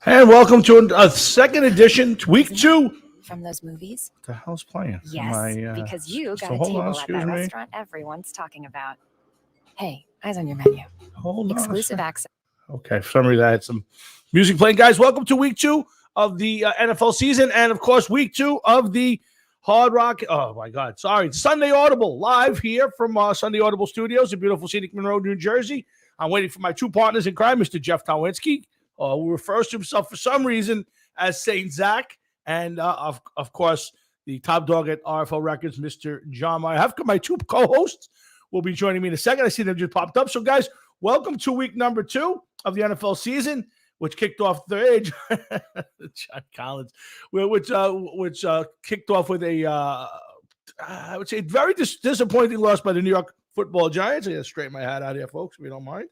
And welcome to a second edition, week two. From those movies? What the hell's playing? Yes, because you got so a hold on, table at excuse that me. restaurant everyone's talking about. Hey, eyes on your menu. Hold on. Exclusive access. Okay, for some reason I had some music playing. Guys, welcome to week two of the NFL season, and of course, week two of the Hard Rock. Oh my God, sorry, Sunday Audible live here from Sunday Audible Studios in beautiful scenic Monroe, New Jersey. I'm waiting for my two partners in crime, Mr. Jeff Towinski, who refers to himself for some reason as Saint Zach, and of course the top dog at RFL Records, Mr. John Meyer. I have my two co-hosts will be joining me in a second. I see them just popped up. So, guys, welcome to week number two of the NFL season, which kicked off John Collins, which kicked off with a I would say very disappointing loss by the New York Football Giants. I gotta straighten my hat out here, folks, if you don't mind.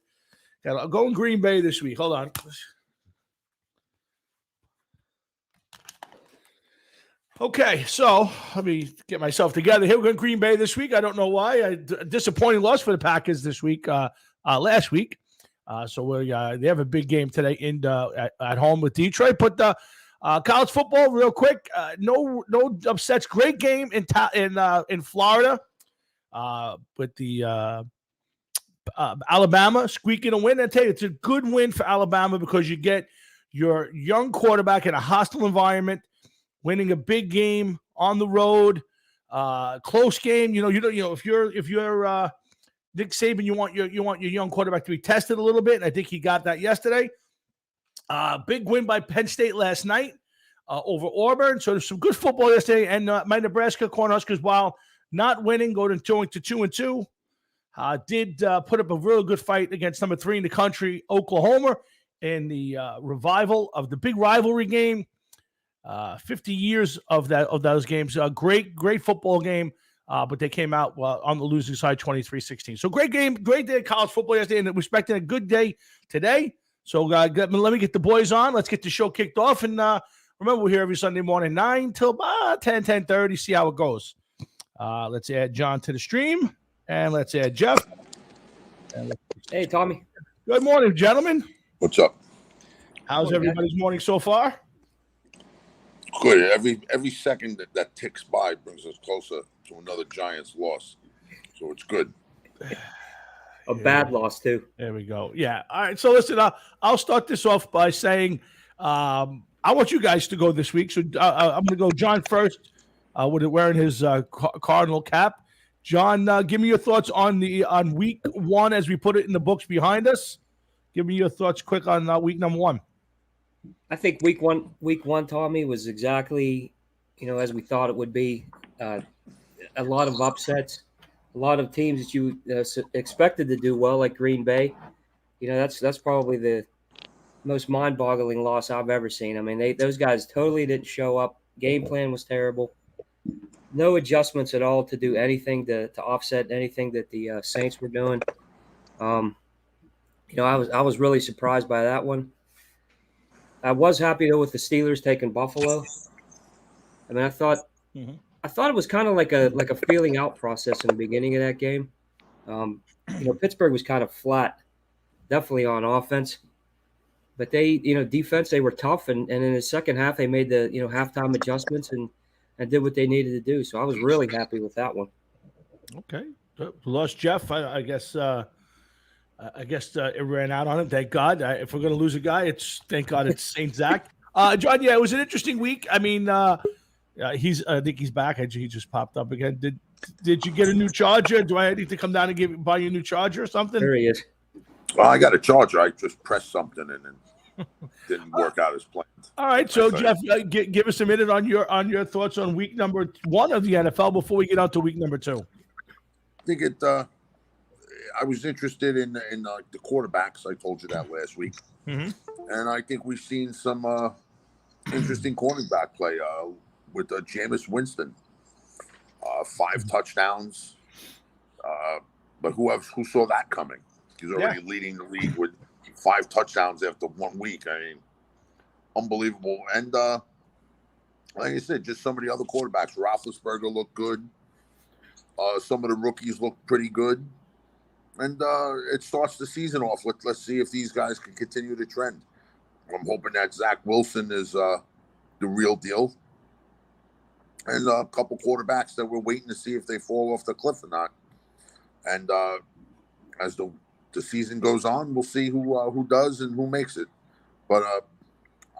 Got to go in Green Bay this week. Hold on. Okay, so let me get myself together. Here we're going to Green Bay this week. I don't know why. A disappointing loss for the Packers this week, last week. So they have a big game today at home with Detroit. But college football, real quick, no upsets. Great game in Florida with the Alabama squeaking a win. I tell you, it's a good win for Alabama because you get your young quarterback in a hostile environment, winning a big game on the road, close game. If you're Nick Saban, you want your young quarterback to be tested a little bit, and I think he got that yesterday. Big win by Penn State last night over Auburn. So there's some good football yesterday, and my Nebraska Cornhuskers, while not winning, going to 2-2, did put up a really good fight against number 3 in the country, Oklahoma, in the revival of the big rivalry game. 50 years of those games. Great football game, but they came out on the losing side 23-16. So great game, great day of college football yesterday, and we're expecting a good day today. So let me get the boys on. Let's get the show kicked off. And remember, we're here every Sunday morning, 9 till 10:30. See how it goes. Let's add John to the stream, and let's add Jeff. Hey, Tommy. Good morning, gentlemen. What's up? How's everybody's morning so far? Good. Every second that ticks by brings us closer to another Giants loss. So it's good. A bad loss, too. There we go. Yeah. All right. So listen, I'll start this off by saying I want you guys to go this week. So I'm going to go John first with wearing his Cardinal cap. John, give me your thoughts on week one as we put it in the books behind us. Give me your thoughts quick on week number one. I think week one, Tommy, was exactly, as we thought it would be. A lot of upsets, a lot of teams that you expected to do well, like Green Bay. That's probably the most mind-boggling loss I've ever seen. I mean, those guys totally didn't show up. Game plan was terrible. No adjustments at all to do anything to offset anything that the Saints were doing. I was really surprised by that one. I was happy though with the Steelers taking Buffalo. I mean, I thought it was kind of like a feeling out process in the beginning of that game. Pittsburgh was kind of flat, definitely on offense, but they, defense, they were tough, and in the second half they made the halftime adjustments and did what they needed to do. So I was really happy with that one. Okay, lost Jeff. I guess. It ran out on him. Thank God. If we're going to lose a guy, thank God it's Saint Zach. John, yeah, it was an interesting week. I mean, I think he's back. He just popped up again. Did you get a new charger? Do I need to come down and buy you a new charger or something? There he is. Well, I got a charger. I just pressed something and it didn't work out as planned. All right, so Jeff, give us a minute on your thoughts on week number one of the NFL before we get out to week number two. I think I was interested in the quarterbacks. I told you that last week, and I think we've seen some interesting cornerback play with Jameis Winston. 5 touchdowns, but who saw that coming? He's already leading the league with 5 touchdowns after 1 week. I mean, unbelievable. And like I said, just some of the other quarterbacks. Roethlisberger looked good. Some of the rookies looked pretty good. And it starts the season off. Let's see if these guys can continue the trend. I'm hoping that Zach Wilson is the real deal. And a couple quarterbacks that we're waiting to see if they fall off the cliff or not. And as the season goes on, we'll see who does and who makes it. But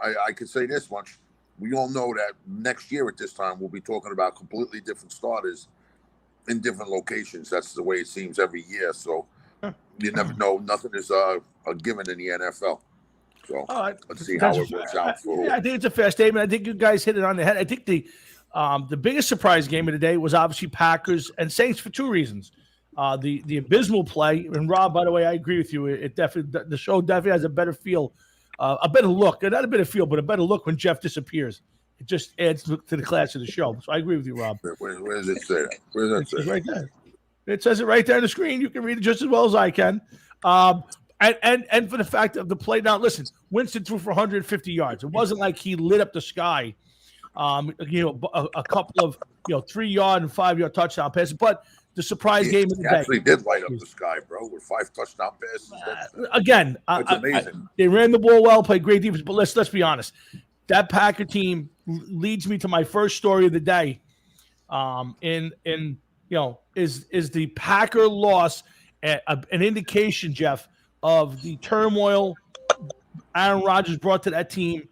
I could say this much. We all know that next year at this time, we'll be talking about completely different starters in different locations. That's the way it seems every year. So you never know. Nothing is a given in the NFL. So let's see how it works out. I think it's a fair statement. I think you guys hit it on the head. I think the biggest surprise game of the day was obviously Packers and Saints for two reasons. The abysmal play, and Rob, by the way, I agree with you. It definitely, the show definitely has a better feel, a better look, not a better feel, but a better look when Jeff disappears. It just adds to the class of the show. So I agree with you, Rob. Where does it say that? Where does that say? Right there. It says it right there on the screen. You can read it just as well as I can. And for the fact of the play. Now, listen, Winston threw for 150 yards. It wasn't like he lit up the sky. A couple of 3-yard and 5-yard touchdown passes, but the surprise game of the day actually did light up the sky, bro, with 5 touchdown passes. That's amazing. They ran the ball well, played great defense, but let's be honest. That Packer team leads me to my first story of the day. Is the Packer loss an indication, Jeff, of the turmoil Aaron Rodgers brought to that team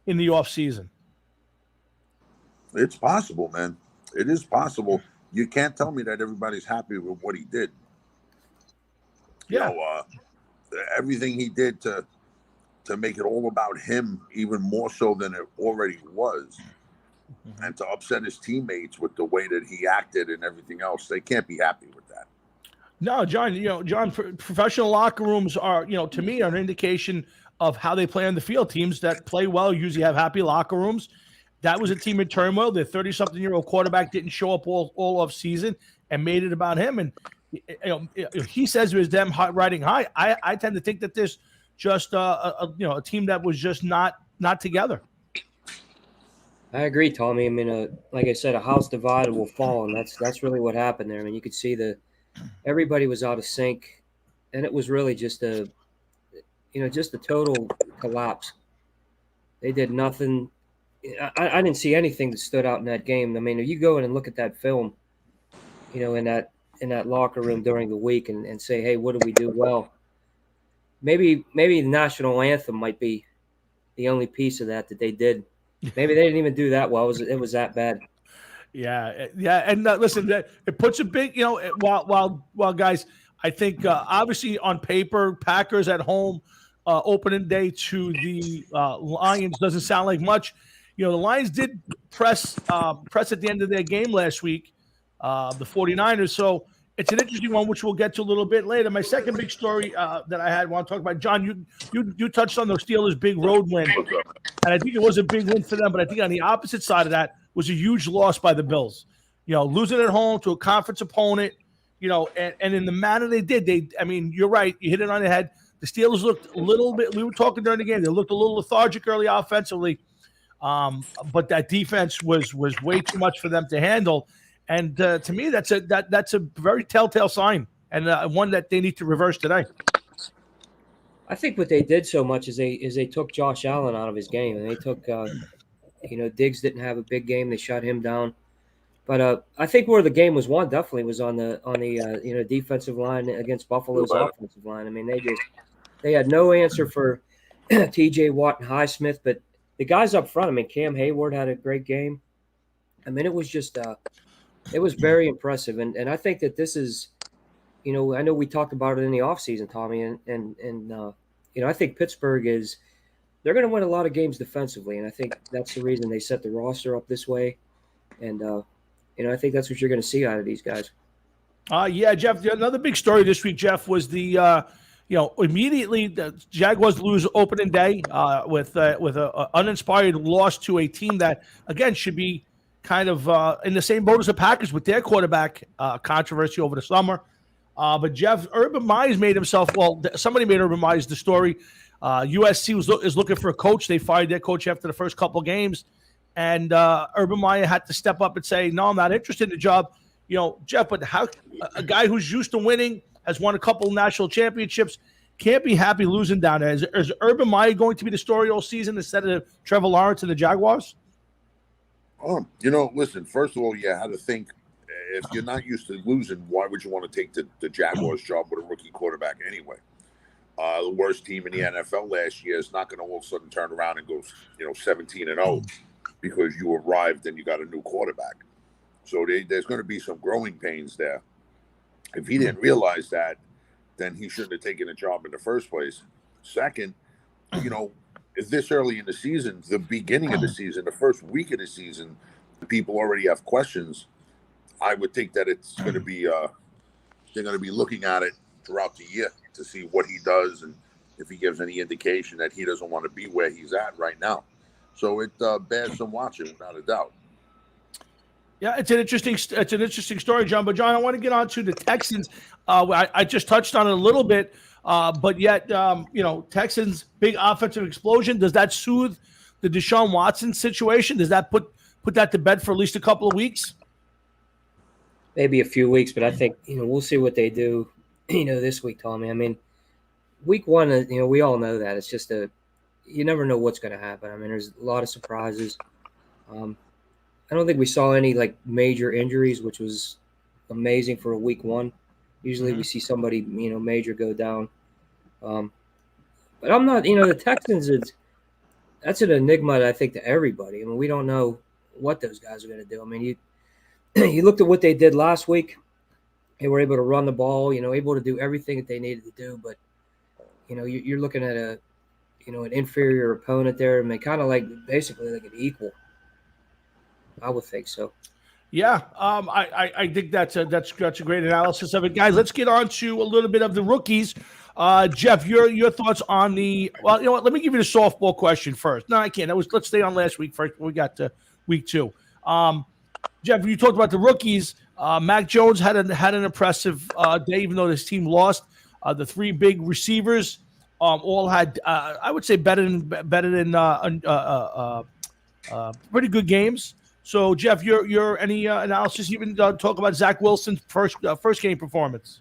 in the offseason? It's possible, man. It is possible. You can't tell me that everybody's happy with what he did. Yeah. Everything he did to make it all about him, even more so than it already was, and to upset his teammates with the way that he acted and everything else, they can't be happy with that. No, John, professional locker rooms are, to me, are an indication of how they play on the field. Teams that play well usually have happy locker rooms. That was a team in turmoil. Their 30-something-year-old quarterback didn't show up all off season and made it about him. And he says it was them riding high. I tend to think that there's just a team that was just not together. I agree, Tommy. I mean, like I said, a house divided will fall, and that's really what happened there. I mean, you could see everybody was out of sync, and it was really just a total collapse. They did nothing. I didn't see anything that stood out in that game. I mean, if you go in and look at that film, in that locker room during the week and say, hey, what did we do well? Maybe the national anthem might be the only piece of that they did. Maybe they didn't even do that well. It was that bad. Yeah. And listen, it puts a big, while guys, I think obviously on paper, Packers at home, opening day to the Lions doesn't sound like much. The Lions did press at the end of their game last week, the 49ers. So it's an interesting one, which we'll get to a little bit later. My second big story that I want to talk about, John, you touched on the Steelers' big road win, and I think it was a big win for them. But I think on the opposite side of that was a huge loss by the Bills. Losing at home to a conference opponent, and in the manner they did, you're right. You hit it on the head. The Steelers looked a little bit. We were talking during the game. They looked a little lethargic early offensively. But that defense was way too much for them to handle, and to me, that's a very telltale sign, and one that they need to reverse today. I think what they did so much is they took Josh Allen out of his game, and they took Diggs didn't have a big game. They shut him down, but I think where the game was won definitely was on the defensive line against Buffalo's offensive line. I mean, they had no answer for T.J. Watt and Highsmith, but the guys up front, I mean, Cam Hayward had a great game. I mean, it was just it was very impressive. And I think that this is, I know we talked about it in the offseason, Tommy, and I think Pittsburgh they're going to win a lot of games defensively. And I think that's the reason they set the roster up this way. And, I think that's what you're going to see out of these guys. Yeah, Jeff, another big story this week, Jeff, was the immediately the Jaguars lose opening day with an uninspired loss to a team that, again, should be kind of in the same boat as the Packers with their quarterback controversy over the summer. But Jeff, Urban Meyer's made himself, somebody made Urban Meyer's the story. USC is looking for a coach. They fired their coach after the first couple games. And Urban Meyer had to step up and say, no, I'm not interested in the job. Jeff, but how a guy who's used to winning, has won a couple national championships, can't be happy losing down there. Is Urban Meyer going to be the story all season instead of Trevor Lawrence and the Jaguars? Listen, first of all, you had to think, if you're not used to losing, why would you want to take the Jaguars job with a rookie quarterback anyway? The worst team in the NFL last year is not going to all of a sudden turn around and go, 17-0 because you arrived and you got a new quarterback. So there's going to be some growing pains there. If he didn't realize that, then he shouldn't have taken a job in the first place. Second, if this early in the season, the beginning of the season, the first week of the season, people already have questions, I would think that it's going to be they're going to be looking at it throughout the year to see what he does and if he gives any indication that he doesn't want to be where he's at right now. So it bears some watching, without a doubt. Yeah, it's an interesting story, John. But John, I want to get on to the Texans. I just touched on it a little bit, but yet, Texans big offensive explosion. Does that soothe the Deshaun Watson situation? Does that put that to bed for at least a couple of weeks? Maybe a few weeks, but I think we'll see what they do. This week, Tommy. I mean, week one, we all know that it's just you never know what's going to happen. I mean, there's a lot of surprises. I don't think we saw any major injuries, which was amazing for a week one. Usually we see somebody, major go down. But I'm not, the Texans, that's an enigma, I think, to everybody. I mean, we don't know what those guys are going to do. I mean, you looked at what they did last week. They were able to run the ball, able to do everything that they needed to do. But, you're looking at an inferior opponent there. I mean, kind of basically like an equal. I would think so. Yeah, I think that's a great analysis of it, guys. Let's get on to a little bit of the rookies. Jeff, your thoughts on the? Well, you know what? Let me give you the softball question first. No, I can't. Let's stay on last week first. We got to week two. Jeff, you talked about the rookies. Mac Jones had an impressive day, even though his team lost. The three big receivers all had, I would say, better than pretty good games. So, Jeff, your any analysis? You can talk about Zach Wilson's first game performance.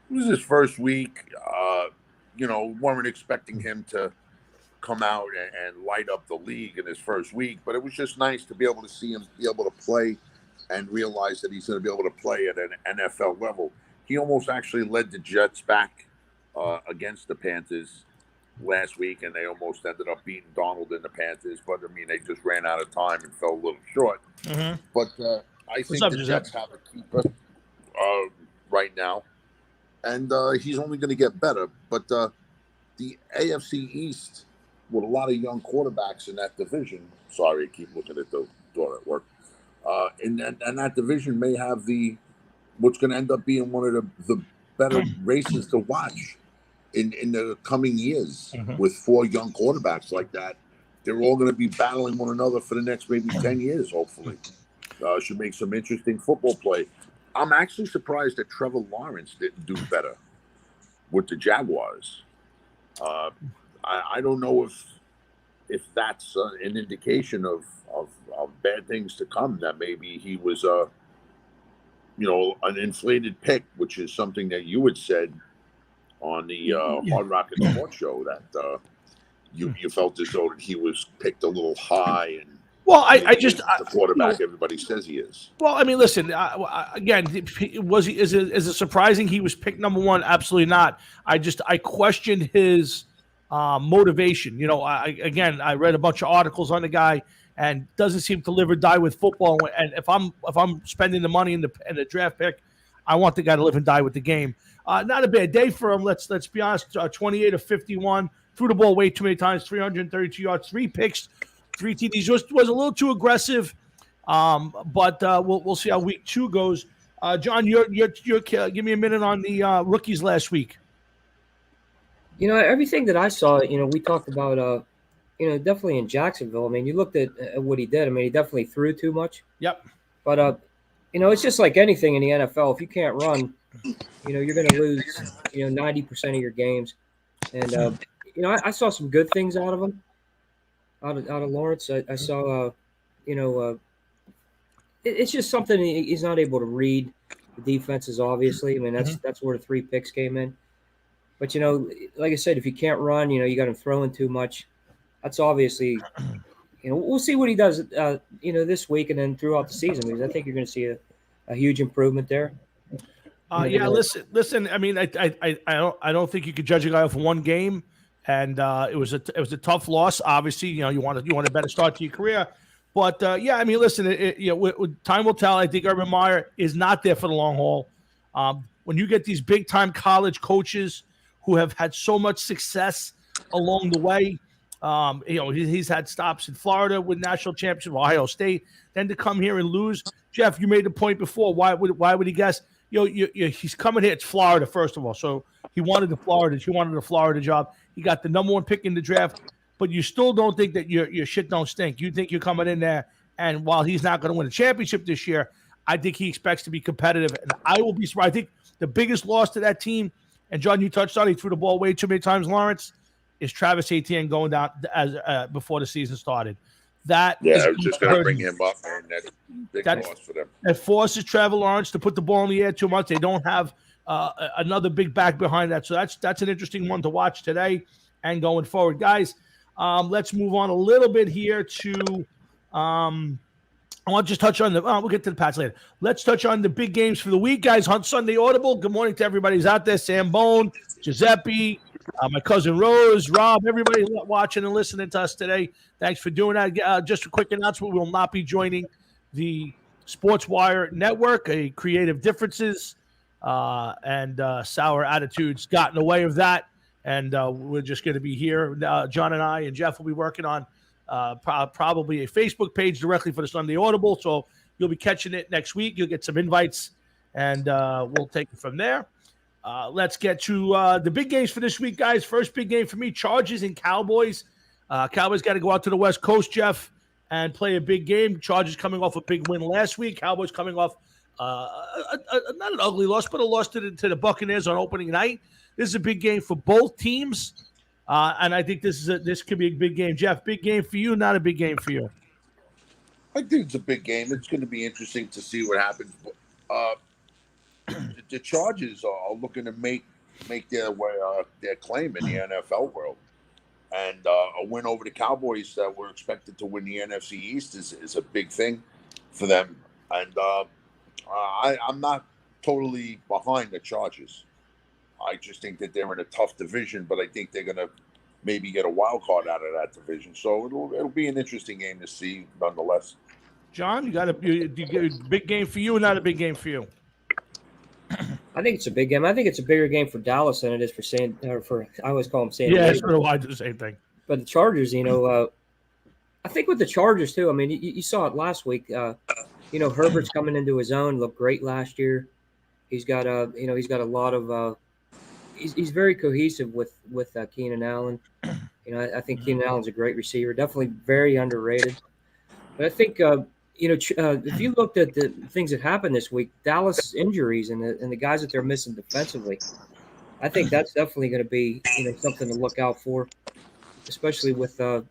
It was his first week. Weren't expecting him to come out and light up the league in his first week, but it was just nice to be able to see him be able to play and realize that he's going to be able to play at an NFL level. He almost actually led the Jets back against the Panthers last week, and they almost ended up beating Donald and the Panthers, but I mean, they just ran out of time and fell a little short. Mm-hmm. But I think the Jets have a keeper right now, and he's only going to get better. But the AFC East, with a lot of young quarterbacks in that division, sorry, I keep looking at the door at work, and that division may have what's going to end up being one of the better races to watch in the coming years. Mm-hmm. With four young quarterbacks like that. They're all going to be battling one another for the next maybe 10 years, hopefully. Should make some interesting football play. I'm actually surprised that Trevor Lawrence didn't do better with the Jaguars. I don't know if that's an indication of bad things to come, that maybe he was an inflated pick, which is something that you had said on the Hard Rock and Sports show, that you felt as though that he was picked a little high. And well, I just the quarterback everybody says he is. Well, I mean, listen, again, is it surprising he was picked number one? Absolutely not. I questioned his motivation. I read a bunch of articles on the guy, and doesn't seem to live or die with football. And if I'm spending the money in the draft pick, I want the guy to live and die with the game. Not a bad day for him. Let's be honest. 28 of 51, threw the ball way too many times. 332 yards, 3 picks, 3 TDs. Was a little too aggressive. But we'll see how week 2 goes. John, you're give me a minute on the rookies last week. Everything that I saw, we talked about, definitely in Jacksonville. I mean, you looked at what he did. I mean, he definitely threw too much. Yep. But it's just like anything in the NFL. If you can't run, you're going to lose, 90% of your games. And, I saw some good things out of him, out of Lawrence. I saw, it's just something he's not able to read the defenses, obviously. I mean, that's where the 3 picks came in. But like I said, if you can't run, you got him throwing too much. That's obviously, we'll see what he does, this week and then throughout the season, because I think you're going to see a huge improvement there. Yeah. Listen. I mean, I don't think you could judge a guy off one game, and it was a tough loss. Obviously, you want a better start to your career, but yeah. I mean, listen. Time will tell. I think Urban Meyer is not there for the long haul. When you get these big time college coaches who have had so much success along the way, he's had stops in Florida with national championship, Ohio State, then to come here and lose. Jeff, you made the point before. Why would he guess? He's coming here. It's Florida, first of all. So he wanted the Florida job. He got the number one pick in the draft, but you still don't think that your shit don't stink. You think you're coming in there, and while he's not going to win a championship this year, I think he expects to be competitive, and I will be surprised. I think the biggest loss to that team, and John, you touched on, he threw the ball way too many times, Lawrence, is Travis Etienne going down as before the season started. I was just going to bring him up, man. That's big loss for them. It forces Trevor Lawrence to put the ball in the air too much. They don't have another big back behind that. So that's an interesting one to watch today and going forward. Guys, let's move on a little bit here to I want to just touch on we'll get to the Pats later. Let's touch on the big games for the week, guys. On Sunday Audible. Good morning to everybody who's out there. Sam Bone, Giuseppe, my cousin Rose, Rob, everybody watching and listening to us today. Thanks for doing that. Just a quick announcement. We will not be joining the Sports Wire Network. Creative differences and sour attitudes got in the way of that. And we're just going to be here. John and I and Jeff will be working on probably a Facebook page directly for the Sunday Audible. So you'll be catching it next week. You'll get some invites, and we'll take it from there. Let's get to the big games for this week, guys. First big game for me, Chargers and Cowboys. Cowboys got to go out to the West Coast, Jeff, and play a big game. Chargers coming off a big win last week. Cowboys coming off not an ugly loss, but a loss to the Buccaneers on opening night. This is a big game for both teams. And I think this could be a big game. Jeff, big game for you, not a big game for you? I think it's a big game. It's going to be interesting to see what happens. The Chargers are looking to make their claim in the NFL world. And a win over the Cowboys that were expected to win the NFC East is a big thing for them. And I'm not totally behind the Chargers. I just think that they're in a tough division, but I think they're going to maybe get a wild card out of that division. So it'll be an interesting game to see, nonetheless. John, you got a big game for you, or not a big game for you? I think it's a big game. I think it's a bigger game for Dallas than it is for I always call them San Diego. Yeah, so I do the same thing. But the Chargers, I think with the Chargers too. I mean, you saw it last week. Herbert's coming into his own. Looked great last year. He's got a lot of. He's very cohesive with Keenan Allen. I think Keenan Allen's a great receiver, definitely very underrated. But I think if you looked at the things that happened this week, Dallas injuries and the guys that they're missing defensively, I think that's definitely going to be something to look out for, especially with the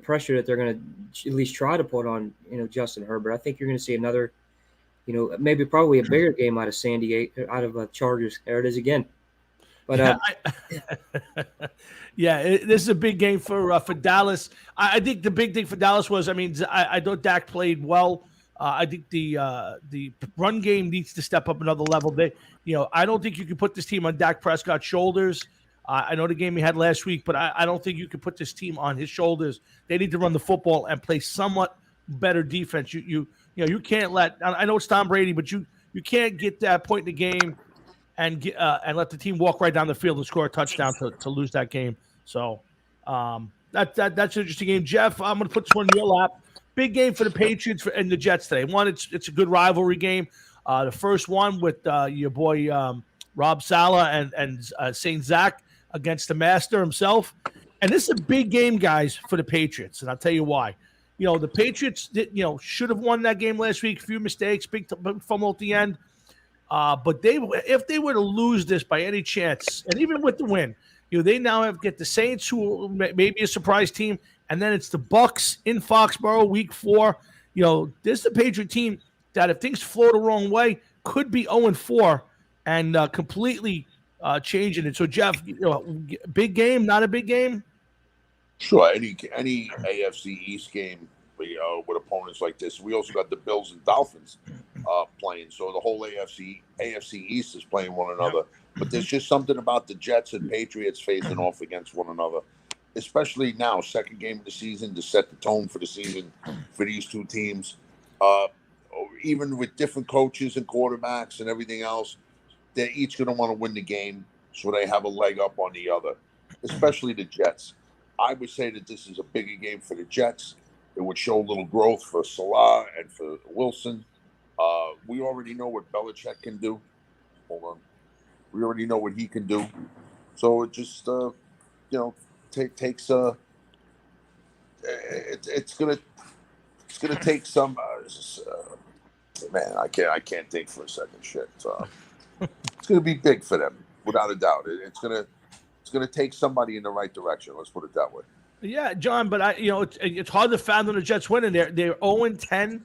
pressure that they're going to at least try to put on Justin Herbert. I think you're going to see another, maybe probably a bigger game out of San Diego, out of Chargers. There it is again. But this is a big game for Dallas. I think the big thing for Dallas was, I thought Dak played well. I think the run game needs to step up another level. I don't think you can put this team on Dak Prescott's shoulders. I know the game he had last week, but I don't think you can put this team on his shoulders. They need to run the football and play somewhat better defense. You can't let. I know it's Tom Brady, but you can't get that point in the game and let the team walk right down the field and score a touchdown to lose that game. So that's an interesting game. Jeff, I'm going to put this one in your lap. Big game for the Patriots and the Jets today. One, it's a good rivalry game. The first one with your boy Rob Saleh and St. Zach against the master himself. And this is a big game, guys, for the Patriots. And I'll tell you why. The Patriots should have won that game last week. A few mistakes, big fumble at the end. But if they were to lose this by any chance, and even with the win, they now get the Saints, who may be a surprise team, and then it's the Bucs in Foxborough, Week 4. This is the Patriot team that, if things flow the wrong way, could be 0-4 and completely changing it. So Jeff, big game, not a big game. Sure, any AFC East game with opponents like this. We also got the Bills and Dolphins playing, so the whole AFC East is playing one another. But there's just something about the Jets and Patriots facing off against one another, especially now, second game of the season, to set the tone for the season for these two teams. Even with different coaches and quarterbacks and everything else, they're each going to want to win the game so they have a leg up on the other, especially the Jets. I would say that this is a bigger game for the Jets. It would show a little growth for Salah and for Wilson. We already know what Belichick can do. Hold on. We already know what he can do. So it just, takes it's gonna take some. Man, I can't think for a second. Shit. It's gonna be big for them, without a doubt. It's gonna take somebody in the right direction. Let's put it that way. Yeah, John, but it's hard to fathom the Jets winning. They're 0-10.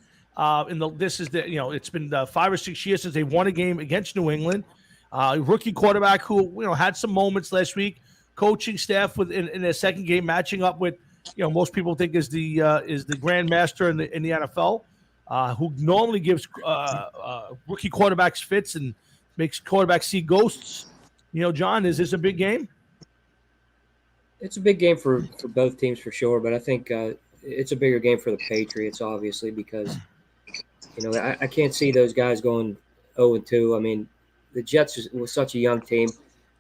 It's been 5 or 6 years since they won a game against New England. Rookie quarterback who had some moments last week. Coaching staff in their second game matching up with most people think is the grandmaster in the NFL, who normally gives rookie quarterbacks fits and makes quarterbacks see ghosts. John, is this a big game? It's a big game for both teams for sure, but I think it's a bigger game for the Patriots, obviously, because I can't see those guys going 0-2. I mean, the Jets was such a young team.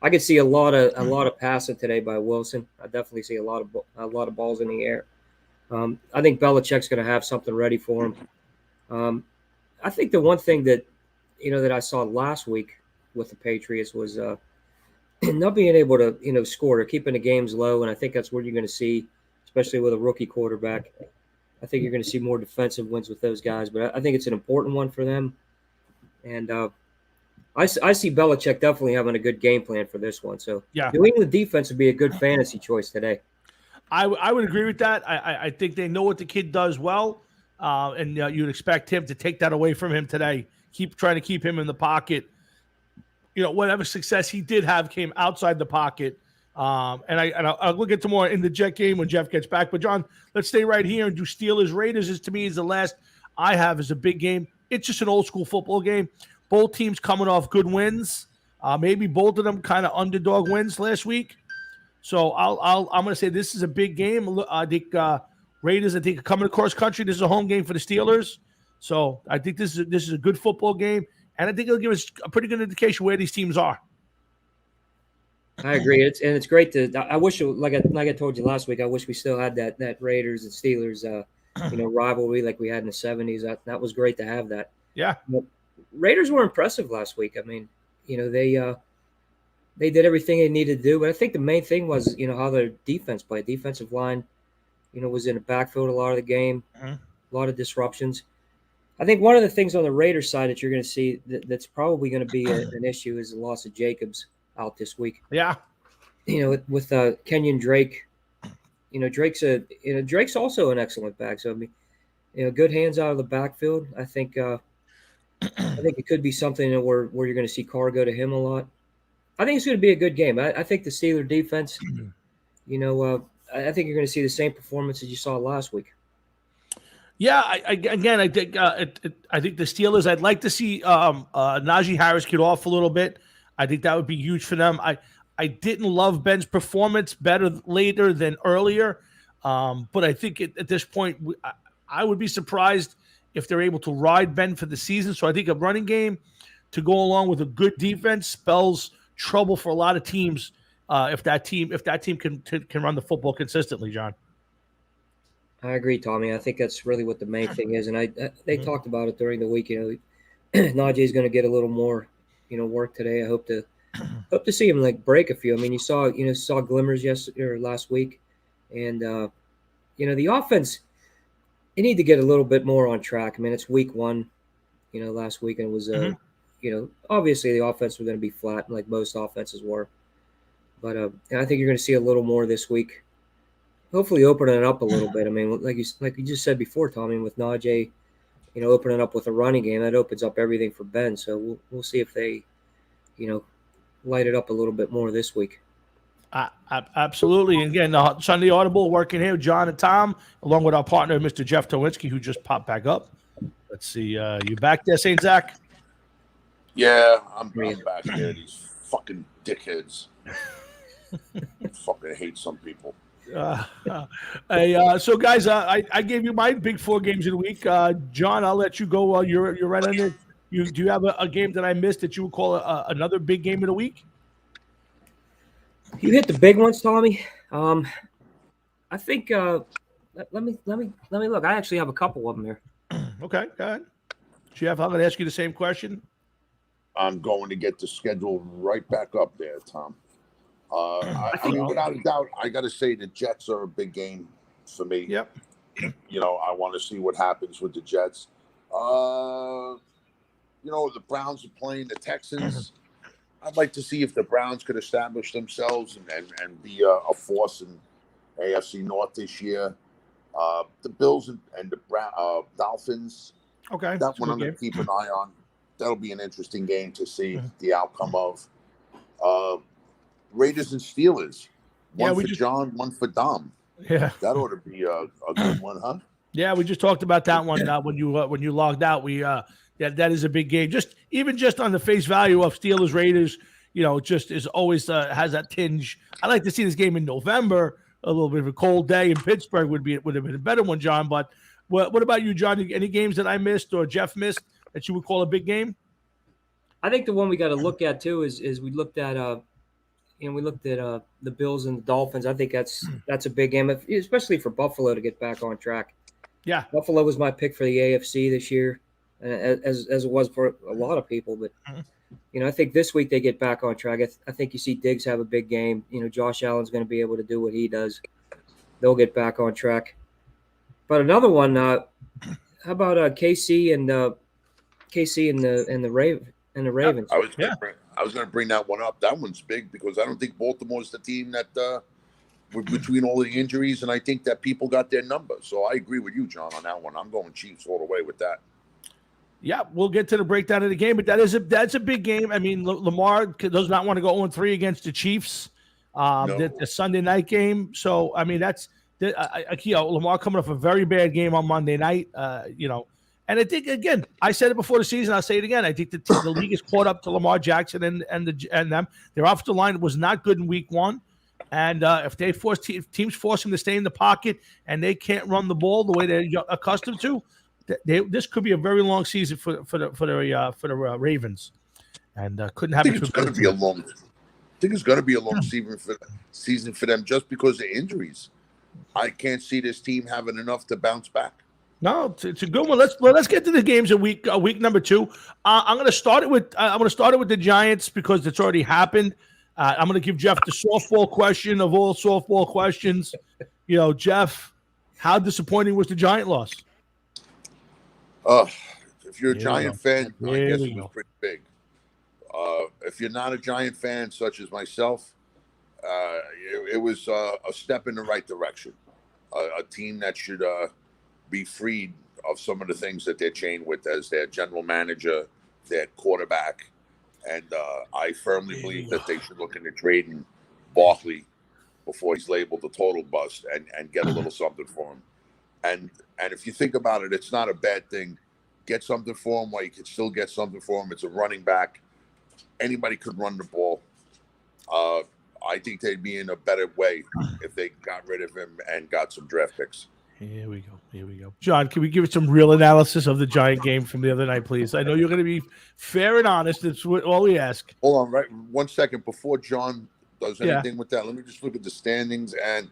I could see a lot of passing today by Wilson. I definitely see a lot of balls in the air. I think Belichick's going to have something ready for him. I think the one thing that that I saw last week with the Patriots was not being able to score or keeping the games low, and I think that's what you're going to see, especially with a rookie quarterback. I think you're going to see more defensive wins with those guys, but I think it's an important one for them. And I see Belichick definitely having a good game plan for this one. So yeah, New England defense would be a good fantasy choice today. I would agree with that. I think they know what the kid does well, and you'd expect him to take that away from him today. Keep trying to keep him in the pocket. Whatever success he did have came outside the pocket. And I'll get to more in the Jet game when Jeff gets back. But John, let's stay right here and do Steelers Raiders. To me is the last I have is a big game. It's just an old school football game. Both teams coming off good wins. Maybe both of them kind of underdog wins last week. So I'm going to say this is a big game. I think Raiders. I think coming across country. This is a home game for the Steelers. So I think this is a good football game. And I think it'll give us a pretty good indication where these teams are. I agree. It's great to. I wish, like I told you last week, I wish we still had that Raiders and Steelers, rivalry like we had in the '70s. That was great to have that. Yeah. But Raiders were impressive last week. I mean, they did everything they needed to do, but I think the main thing was how their defense played. Defensive line, was in the backfield a lot of the game, a lot of disruptions. I think one of the things on the Raiders side that you're going to see that's probably going to be an issue is the loss of Jacobs out this week. Yeah. With Kenyon Drake, Drake's also an excellent back. So I mean, good hands out of the backfield. I think it could be something where you're going to see Carr go to him a lot. I think it's going to be a good game. I think the Steeler defense, I think you're going to see the same performance as you saw last week. Yeah, I think the Steelers. I'd like to see Najee Harris get off a little bit. I think that would be huge for them. I didn't love Ben's performance better later than earlier, but I think at this point I would be surprised if they're able to ride Ben for the season. So I think a running game to go along with a good defense spells trouble for a lot of teams if that team can run the football consistently, John. I agree, Tommy. I think that's really what the main thing is, and they talked about it during the week. Najee is going to get a little more, work today. I hope to see him break a few. I mean, you saw glimmers yesterday or last week, and the offense. You need to get a little bit more on track. I mean, it's week one. Last week, and it was obviously the offense was going to be flat, like most offenses were. But I think you're going to see a little more this week. Hopefully opening it up a little bit. I mean, like you just said before, Tommy, with Najee, opening up with a running game, that opens up everything for Ben. So we'll see if they, light it up a little bit more this week. Absolutely. And again, Sunday Audible working here, John and Tom, along with our partner, Mr. Jeff Towinski, who just popped back up. Let's see. You back there, St. Zach? Yeah, I'm back there. These fucking dickheads. Fucking hate some people. So guys, I gave you my big 4 games of the week. John, I'll let you go. You're right on it. Do you have a game that I missed that you would call another big game of the week? You hit the big ones, Tommy. I think. Let me look. I actually have a couple of them here. Okay, go ahead. Jeff, I'm going to ask you the same question. I'm going to get the schedule right back up there, Tom. I mean, without a doubt, I got to say the Jets are a big game for me. Yep. You know, I want to see what happens with the Jets. You know, the Browns are playing the Texans. I'd like to see if the Browns could establish themselves and be a force in AFC North this year. The Bills and the Dolphins. Okay. That one I'm going to keep an eye on. That'll be an interesting game to see the outcome of. Raiders and Steelers. One for John, one for Dom. Yeah. That ought to be a good one, huh? Yeah, we just talked about that one when you logged out. That is a big game. Just on the face value of Steelers Raiders, you know, just is always has that tinge. I like to see this game in November. A little bit of a cold day in Pittsburgh would have been a better one, John. But what about you, John? Any games that I missed or Jeff missed that you would call a big game? I think the one we got to look at too is we looked at the Bills and the Dolphins. I think that's a big game, especially for Buffalo to get back on track. Yeah, Buffalo was my pick for the AFC this year, as it was for a lot of people. But you know, I think this week they get back on track. I think you see Diggs have a big game. You know, Josh Allen's going to be able to do what he does. They'll get back on track. But another one, how about KC and the Ravens? I was going to bring that one up. That one's big because I don't think Baltimore's the team that between all the injuries, and I think that people got their number. So I agree with you, John, on that one. I'm going Chiefs all the way with that. Yeah, we'll get to the breakdown of the game, but that's a big game. I mean, Lamar does not want to go 0-3 against the Chiefs. No. The Sunday night game. So I mean, Lamar coming off a very bad game on Monday night. And I think, again, I said it before the season. I'll say it again. I think the league is caught up to Lamar Jackson and them. Their offensive line was not good in week 1. And if teams force him to stay in the pocket and they can't run the ball the way they're accustomed to, this could be a very long season for the Ravens. And couldn't happen. I think it's going to be a long season for them just because of injuries. I can't see this team having enough to bounce back. No, it's a good one. Let's get to the games of week number 2. I'm going to start it with the Giants because it's already happened. I'm going to give Jeff the softball question of all softball questions. You know, Jeff, how disappointing was the Giant loss? If you're a Giant fan, I guess it was pretty big. If you're not a Giant fan, such as myself, it was a step in the right direction. A team that should be freed of some of the things that they're chained with as their general manager, their quarterback. And I firmly believe that they should look into trading Barkley before he's labeled a total bust and get a little something for him. And if you think about it, it's not a bad thing. Get something for him while you can still get something for him. It's a running back. Anybody could run the ball. I think they'd be in a better way if they got rid of him and got some draft picks. Here we go. John, can we give some real analysis of the Giant game from the other night, please? I know you're going to be fair and honest. It's all we ask. Hold on, right? 1 second before John does anything with that. Let me just look at the standings. And,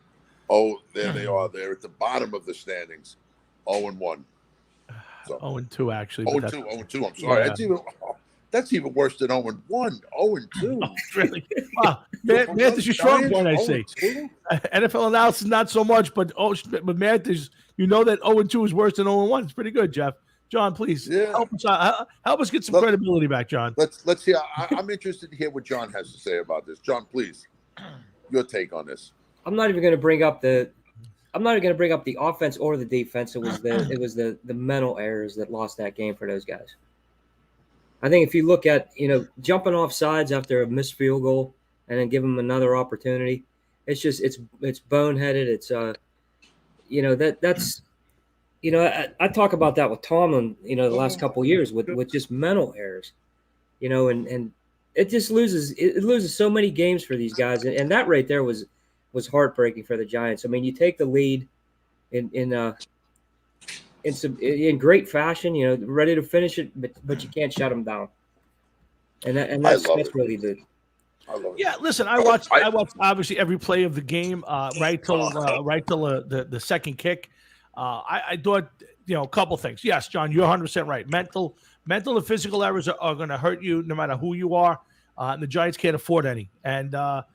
there they are. They're at the bottom of the standings. 0-1. So, 0-2, actually. 0-2. I'm sorry. Yeah. That's even worse than 0-1. 0-2. Oh, really? Wow. Math is your strong point, I see. NFL analysis, not so much, but math is, that 0-2 is worse than 0-1. It's pretty good, Jeff. John, please help us get some credibility back, John. Let's hear. I'm interested to hear what John has to say about this. John, please, your take on this. I'm not even going to bring up the offense or the defense. It was the mental errors that lost that game for those guys. I think if you look at jumping off sides after a missed field goal and then give them another opportunity, it's boneheaded. It's that's I talk about that with Tomlin, the last couple of years with just mental errors, and it just loses so many games for these guys, and that right there was heartbreaking for the Giants. I mean, you take the lead in great fashion, ready to finish it, but you can't shut them down, and that's really the. Yeah, listen, I watched obviously every play of the game, right till the second kick. I thought, a couple things. Yes, John, you're 100% right. Mental and physical errors are going to hurt you no matter who you are. And the Giants can't afford any. And the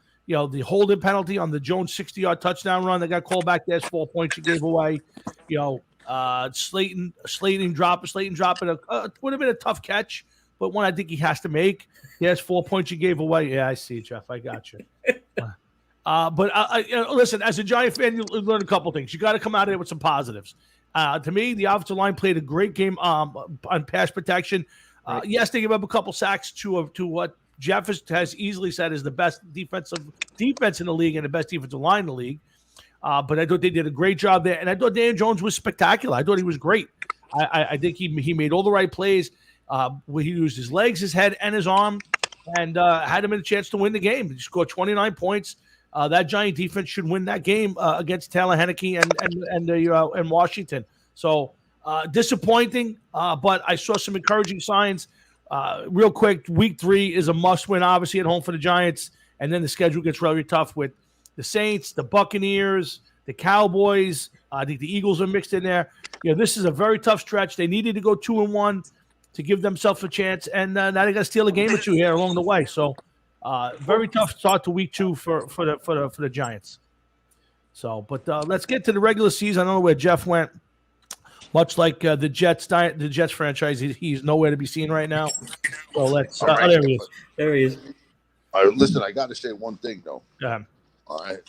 holding penalty on the Jones 60-yard touchdown run that got called back, there's 4 points you gave away. Slayton dropping would have been a tough catch, but one I think he has to make. There's 4 points you gave away. Yeah, I see, Jeff. I got you. But listen, as a Giant fan, you learn a couple things. You got to come out of there with some positives. To me, the offensive line played a great game on pass protection. Yes, they gave up a couple sacks to what Jeff has easily said is the best defense in the league and the best defensive line in the league. But I thought they did a great job there, and I thought Dan Jones was spectacular. I thought he was great. I think he made all the right plays. Where he used his legs, his head, and his arm, and had him in a chance to win the game. He scored 29 points. That Giant defense should win that game against Taylor Heineke and Washington. So disappointing, but I saw some encouraging signs. Real quick, week 3 is a must-win, obviously, at home for the Giants, and then the schedule gets really tough with the Saints, the Buccaneers, the Cowboys. I think the Eagles are mixed in there. This is a very tough stretch. They needed to go 2-1 to give themselves a chance, and now they got to steal a game or two here along the way. So, very tough start to week 2 for the Giants. So, but let's get to the regular season. I don't know where Jeff went. Much like the Jets franchise, he's nowhere to be seen right now. So let's. There he is. There he is. All right, listen, I got to say one thing though. All right,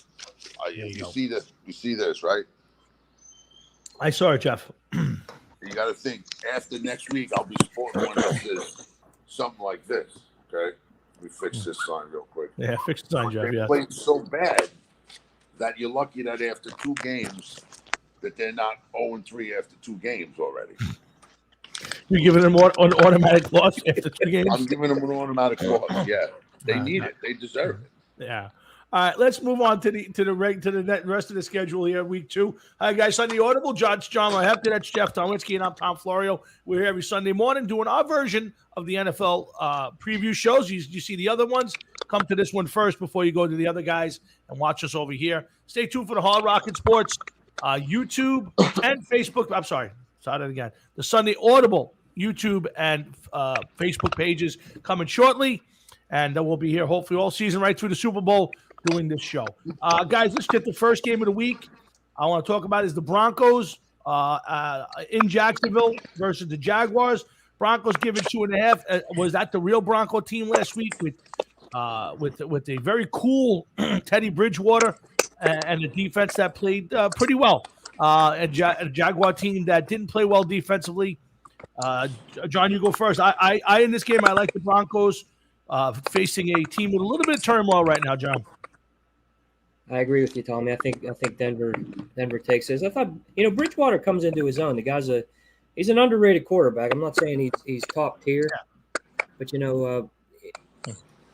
you see this? You see this, right? I saw it, Jeff. You got to think after next week, I'll be sporting one that says something like this. Okay, let me fix this sign real quick. Yeah, fix the sign, Jeff. They played so bad that you're lucky that after 2 games that they're not 0-3 after 2 games already. You're giving them an automatic loss after 2 games? I'm giving them an automatic loss. Yeah, they need it. They deserve it. Yeah. All right, let's move on to the rest of the schedule here, week 2. Hi, guys. Sunday Audible. John Lahefter. That's Jeff Tomlinski, and I'm Tom Florio. We're here every Sunday morning doing our version of the NFL preview shows. You see the other ones? Come to this one first before you go to the other guys and watch us over here. Stay tuned for the Hard Rocket Sports YouTube and Facebook. I'm sorry. Start it again. The Sunday Audible YouTube and Facebook pages coming shortly, and we'll be here hopefully all season right through the Super Bowl doing this show. Guys, let's get the first game of the week. I want to talk about is the Broncos in Jacksonville versus the Jaguars. Broncos given 2.5. Was that the real Bronco team last week with a very cool Teddy Bridgewater and the defense that played pretty well? A Jaguar team that didn't play well defensively. John, you go first. I in this game, I like the Broncos facing a team with a little bit of turmoil right now, John. I agree with you, Tommy. I think Denver takes this. I thought Bridgewater comes into his own. The guy's he's an underrated quarterback. I'm not saying he's top tier, but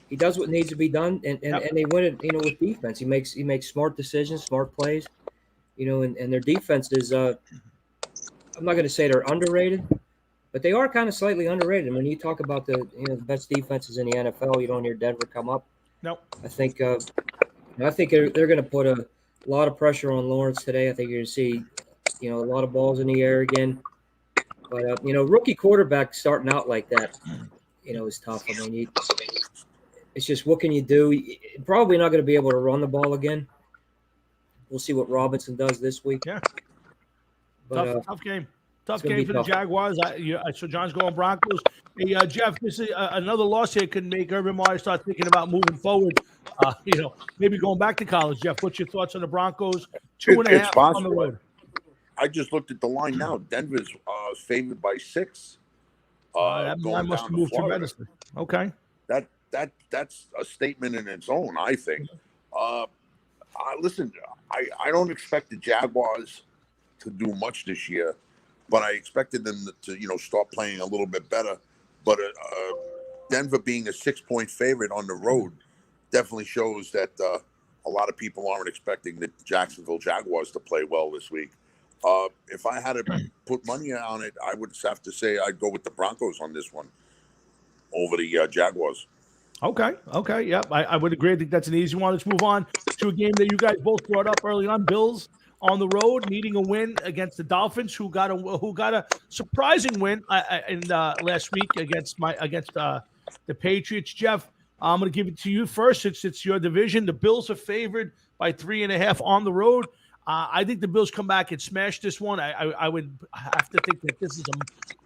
he does what needs to be done, and they win it with defense. He makes smart decisions, smart plays, and their defense is I'm not going to say they're underrated, but they are kind of slightly underrated. And when you talk about the best defenses in the NFL, you don't hear Denver come up. Nope. I think they're going to put a lot of pressure on Lawrence today. I think you're going to see, a lot of balls in the air again. But rookie quarterback starting out like that, is tough. I mean, it's just what can you do? You're probably not going to be able to run the ball again. We'll see what Robinson does this week. Yeah. But, tough game. Tough game for the Jaguars. So John's going Broncos. Hey, Jeff, this is another loss here could make Urban Meyer start thinking about moving forward. Maybe going back to college. Jeff, what's your thoughts on the Broncos? 2.5 on the road. I just looked at the line now. Denver's favored by 6. I going must down have to moved Florida. tremendously. Okay. That's a statement in its own, I think. Listen, I don't expect the Jaguars to do much this year, but I expected them to start playing a little bit better. But Denver being a 6-point favorite on the road definitely shows that a lot of people aren't expecting the Jacksonville Jaguars to play well this week. If I had to put money on it, I would have to say I'd go with the Broncos on this one over the Jaguars. Okay. Yep. I would agree. I think that's an easy one. Let's move on to a game that you guys both brought up early on. Bills on the road needing a win against the Dolphins, who got a surprising win in last week against the Patriots. Jeff, I'm going to give it to you first. It's your division. The Bills are favored by 3.5 on the road. I think the Bills come back and smash this one. I would have to think that this is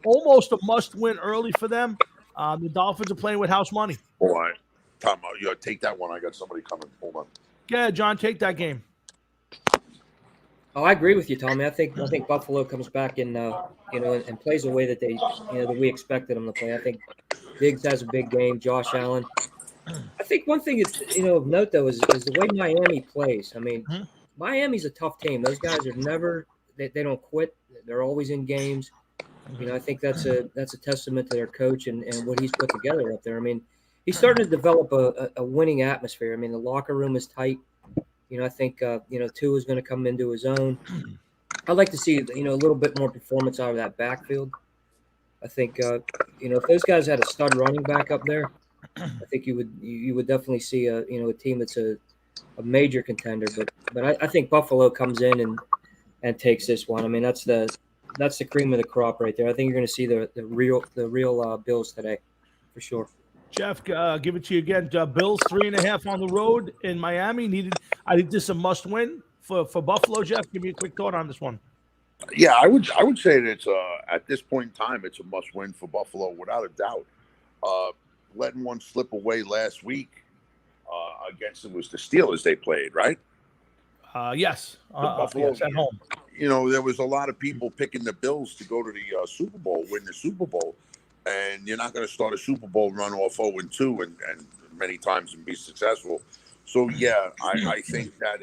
almost a must-win early for them. The Dolphins are playing with house money. All right. Tom, you take that one. I got somebody coming. Hold on. Yeah, John, take that game. Oh, I agree with you, Tommy. I think Buffalo comes back and and plays the way that that we expected them to play. I think Diggs has a big game. Josh Allen. I think one thing is of note though is the way Miami plays. I mean, Miami's a tough team. Those guys are never they don't quit. They're always in games. I think that's a testament to their coach and what he's put together up there. I mean, he's starting to develop a winning atmosphere. I mean, the locker room is tight. I think Tua is going to come into his own. I'd like to see a little bit more performance out of that backfield. I think if those guys had a stud running back up there, I think you would definitely see a team that's a major contender. But I think Buffalo comes in and takes this one. I mean, that's the cream of the crop right there. I think you're going to see the real Bills today, for sure. Jeff, give it to you again. Bills 3.5 on the road in Miami. I think this is a must-win for Buffalo. Jeff, give me a quick thought on this one. Yeah, I would say that it's at this point in time, it's a must-win for Buffalo without a doubt. Letting one slip away last week against it was the Steelers they played, right? Yes. Buffalo, yes, at home. There was a lot of people picking the Bills to go to the Super Bowl, win the Super Bowl, and you're not going to start a Super Bowl run off 0-2 and many times and be successful. So yeah, I think that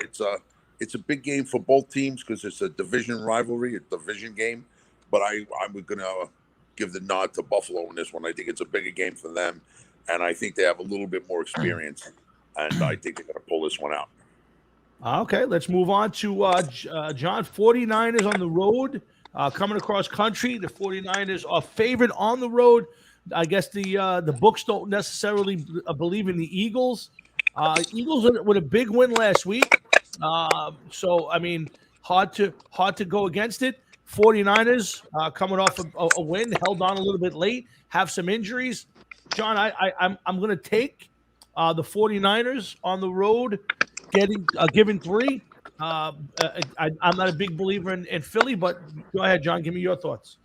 it's a big game for both teams because it's a division rivalry, a division game. But I'm going to give the nod to Buffalo in this one. I think it's a bigger game for them, and I think they have a little bit more experience, and I think they're going to pull this one out. Okay, let's move on to John. 49ers on the road, coming across country. The 49ers are favored on the road. I guess the books don't necessarily believe in the Eagles. Eagles with a big win last week. So I mean, hard to go against it. 49ers coming off a win, held on a little bit late, have some injuries. John, I'm going to take the 49ers on the road, giving 3. I'm not a big believer in Philly, but go ahead, John. Give me your thoughts.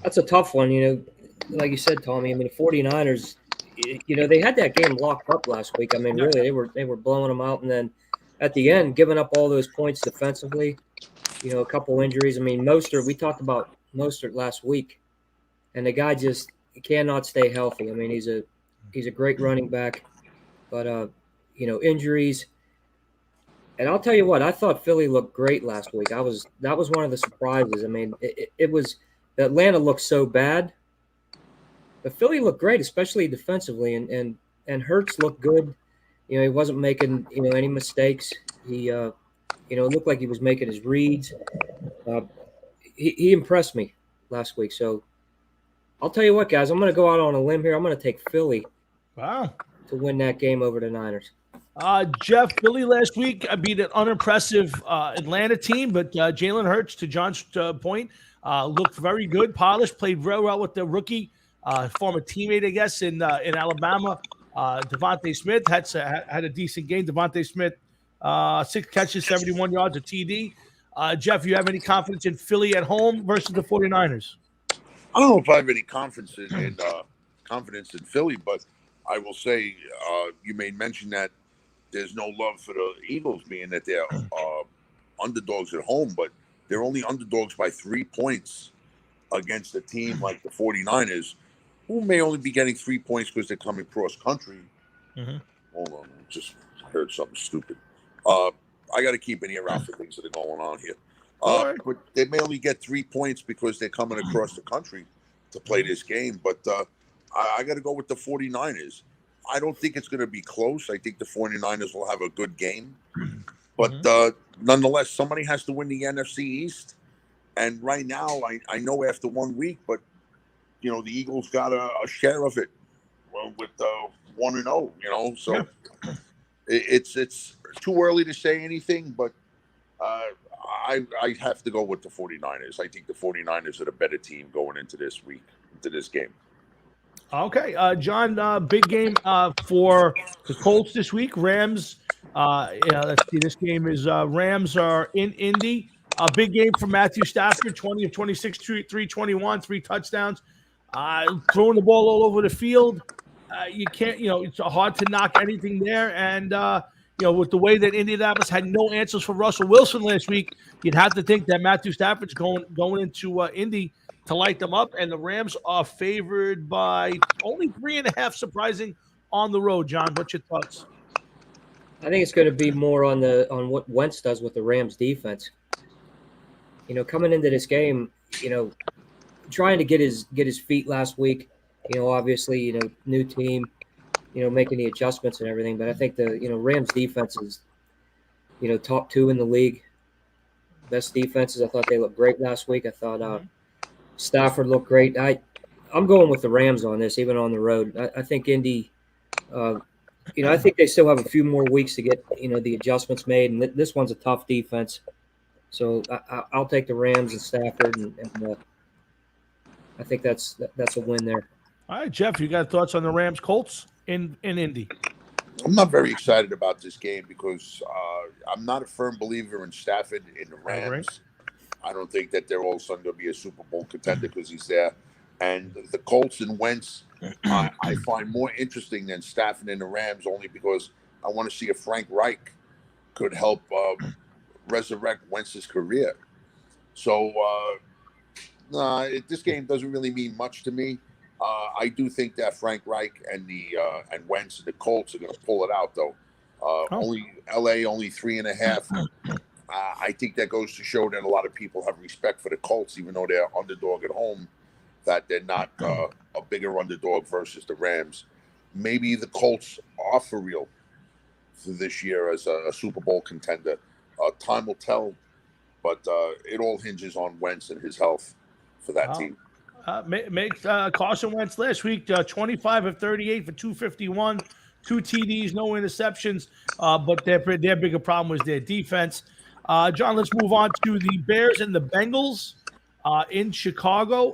That's a tough one. Like you said, Tommy. I mean, the 49ers, they had that game locked up last week. I mean, really, they were blowing them out, and then at the end, giving up all those points defensively. A couple injuries. I mean, Mostert. We talked about Mostert last week, and the guy just cannot stay healthy. I mean, he's a great running back, but injuries. And I'll tell you what, I thought Philly looked great last week. That was one of the surprises. I mean, it was Atlanta looked so bad, but Philly looked great, especially defensively, and Hurts looked good. He wasn't making any mistakes. He it looked like he was making his reads. He impressed me last week. So I'll tell you what, guys, I'm going to go out on a limb here. I'm going to take Philly. Wow. To win that game over the Niners. Jeff, Philly last week beat an unimpressive Atlanta team, but Jalen Hurts, to John's point, looked very good, polished, played very well with the rookie, former teammate, I guess, in Alabama. Devontae Smith had a decent game. Devontae Smith, 6 catches, 71 yards, a TD. Jeff, you have any confidence in Philly at home versus the 49ers? I don't know if I have any confidence in Philly, but I will say you made mention that there's no love for the Eagles, being that they're underdogs at home, but they're only underdogs by 3 points against a team like the 49ers, who may only be getting 3 points because they're coming cross country. Mm-hmm. Hold on, I just heard something stupid. I got to keep an ear out for things that are going on here. Right. But they may only get 3 points because they're coming across the country to play this game. But I got to go with the 49ers. I don't think it's going to be close. I think the 49ers will have a good game. But nonetheless, somebody has to win the NFC East. And right now, I know after 1 week, but, the Eagles got a share of it with 1-0, So it's too early to say anything, but I have to go with the 49ers. I think the 49ers are the better team going into this week, into this game. Okay, John, big game for the Colts this week. Rams, let's see, this game is Rams are in Indy. A big game for Matthew Stafford, 20 of 26, 321, 3 touchdowns. Throwing the ball all over the field. You can't, it's hard to knock anything there. And, with the way that Indianapolis had no answers for Russell Wilson last week, you'd have to think that Matthew Stafford's going into Indy to light them up. And the Rams are favored by only 3.5, surprising on the road. John, what's your thoughts? I think it's going to be more on what Wentz does with the Rams defense. Coming into this game, trying to get his feet last week. Obviously, new team, making the adjustments and everything. But I think the Rams defense is, top 2 in the league. Best defenses. I thought they looked great last week. I thought Stafford looked great. I'm going with the Rams on this, even on the road. I think Indy. I think they still have a few more weeks to get the adjustments made, and this one's a tough defense. So I'll take the Rams and Stafford, and I think that's a win there. All right, Jeff, you got thoughts on the Rams Colts in Indy? I'm not very excited about this game because I'm not a firm believer in Stafford in the Rams. I don't think that they're all of a sudden going to be a Super Bowl contender because he's there. And the Colts and Wentz, I find more interesting than Stafford and the Rams only because I want to see if Frank Reich could help resurrect Wentz's career. So this game doesn't really mean much to me. I do think that Frank Reich and Wentz and the Colts are going to pull it out, though. Only 3.5. I think that goes to show that a lot of people have respect for the Colts, even though they're underdog at home, that they're not a bigger underdog versus the Rams. Maybe the Colts are for real for this year as a Super Bowl contender. Time will tell, but it all hinges on Wentz and his health for that team. Carson Wentz last week, 25 of 38 for 251, 2 TDs, no interceptions, but their bigger problem was their defense. John, let's move on to the Bears and the Bengals in Chicago.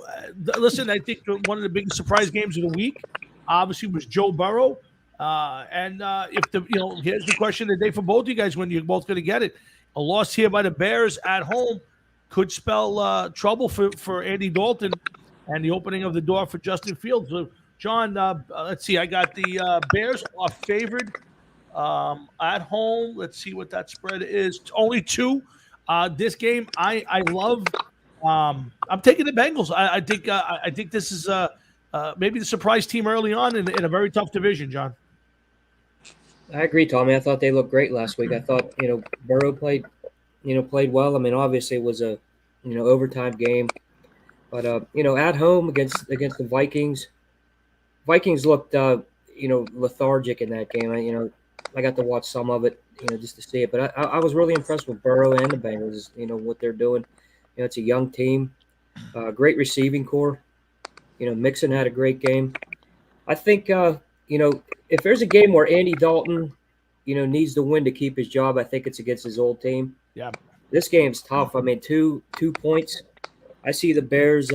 Listen, I think one of the biggest surprise games of the week, obviously, was Joe Burrow. Here's the question of the day for both of you guys when you're both going to get it. A loss here by the Bears at home could spell trouble for Andy Dalton and the opening of the door for Justin Fields. So, John, let's see. I got the Bears are favored at home. Let's see what that spread is. It's only 2. This game, I love. I'm taking the Bengals. I think this is maybe the surprise team early on in a very tough division, John. I agree, Tommy. I thought they looked great last week. I thought, Burrow played well. I mean, obviously it was a, overtime game, but at home against the Vikings looked, lethargic in that game. I got to watch some of it, just to see it, but I was really impressed with Burrow and the Bengals, what they're doing. It's a young team, great receiving core. Mixon had a great game. I think, if there's a game where Andy Dalton, needs to win to keep his job, I think it's against his old team. Yeah. This game's tough. I mean, 2 points. I see the Bears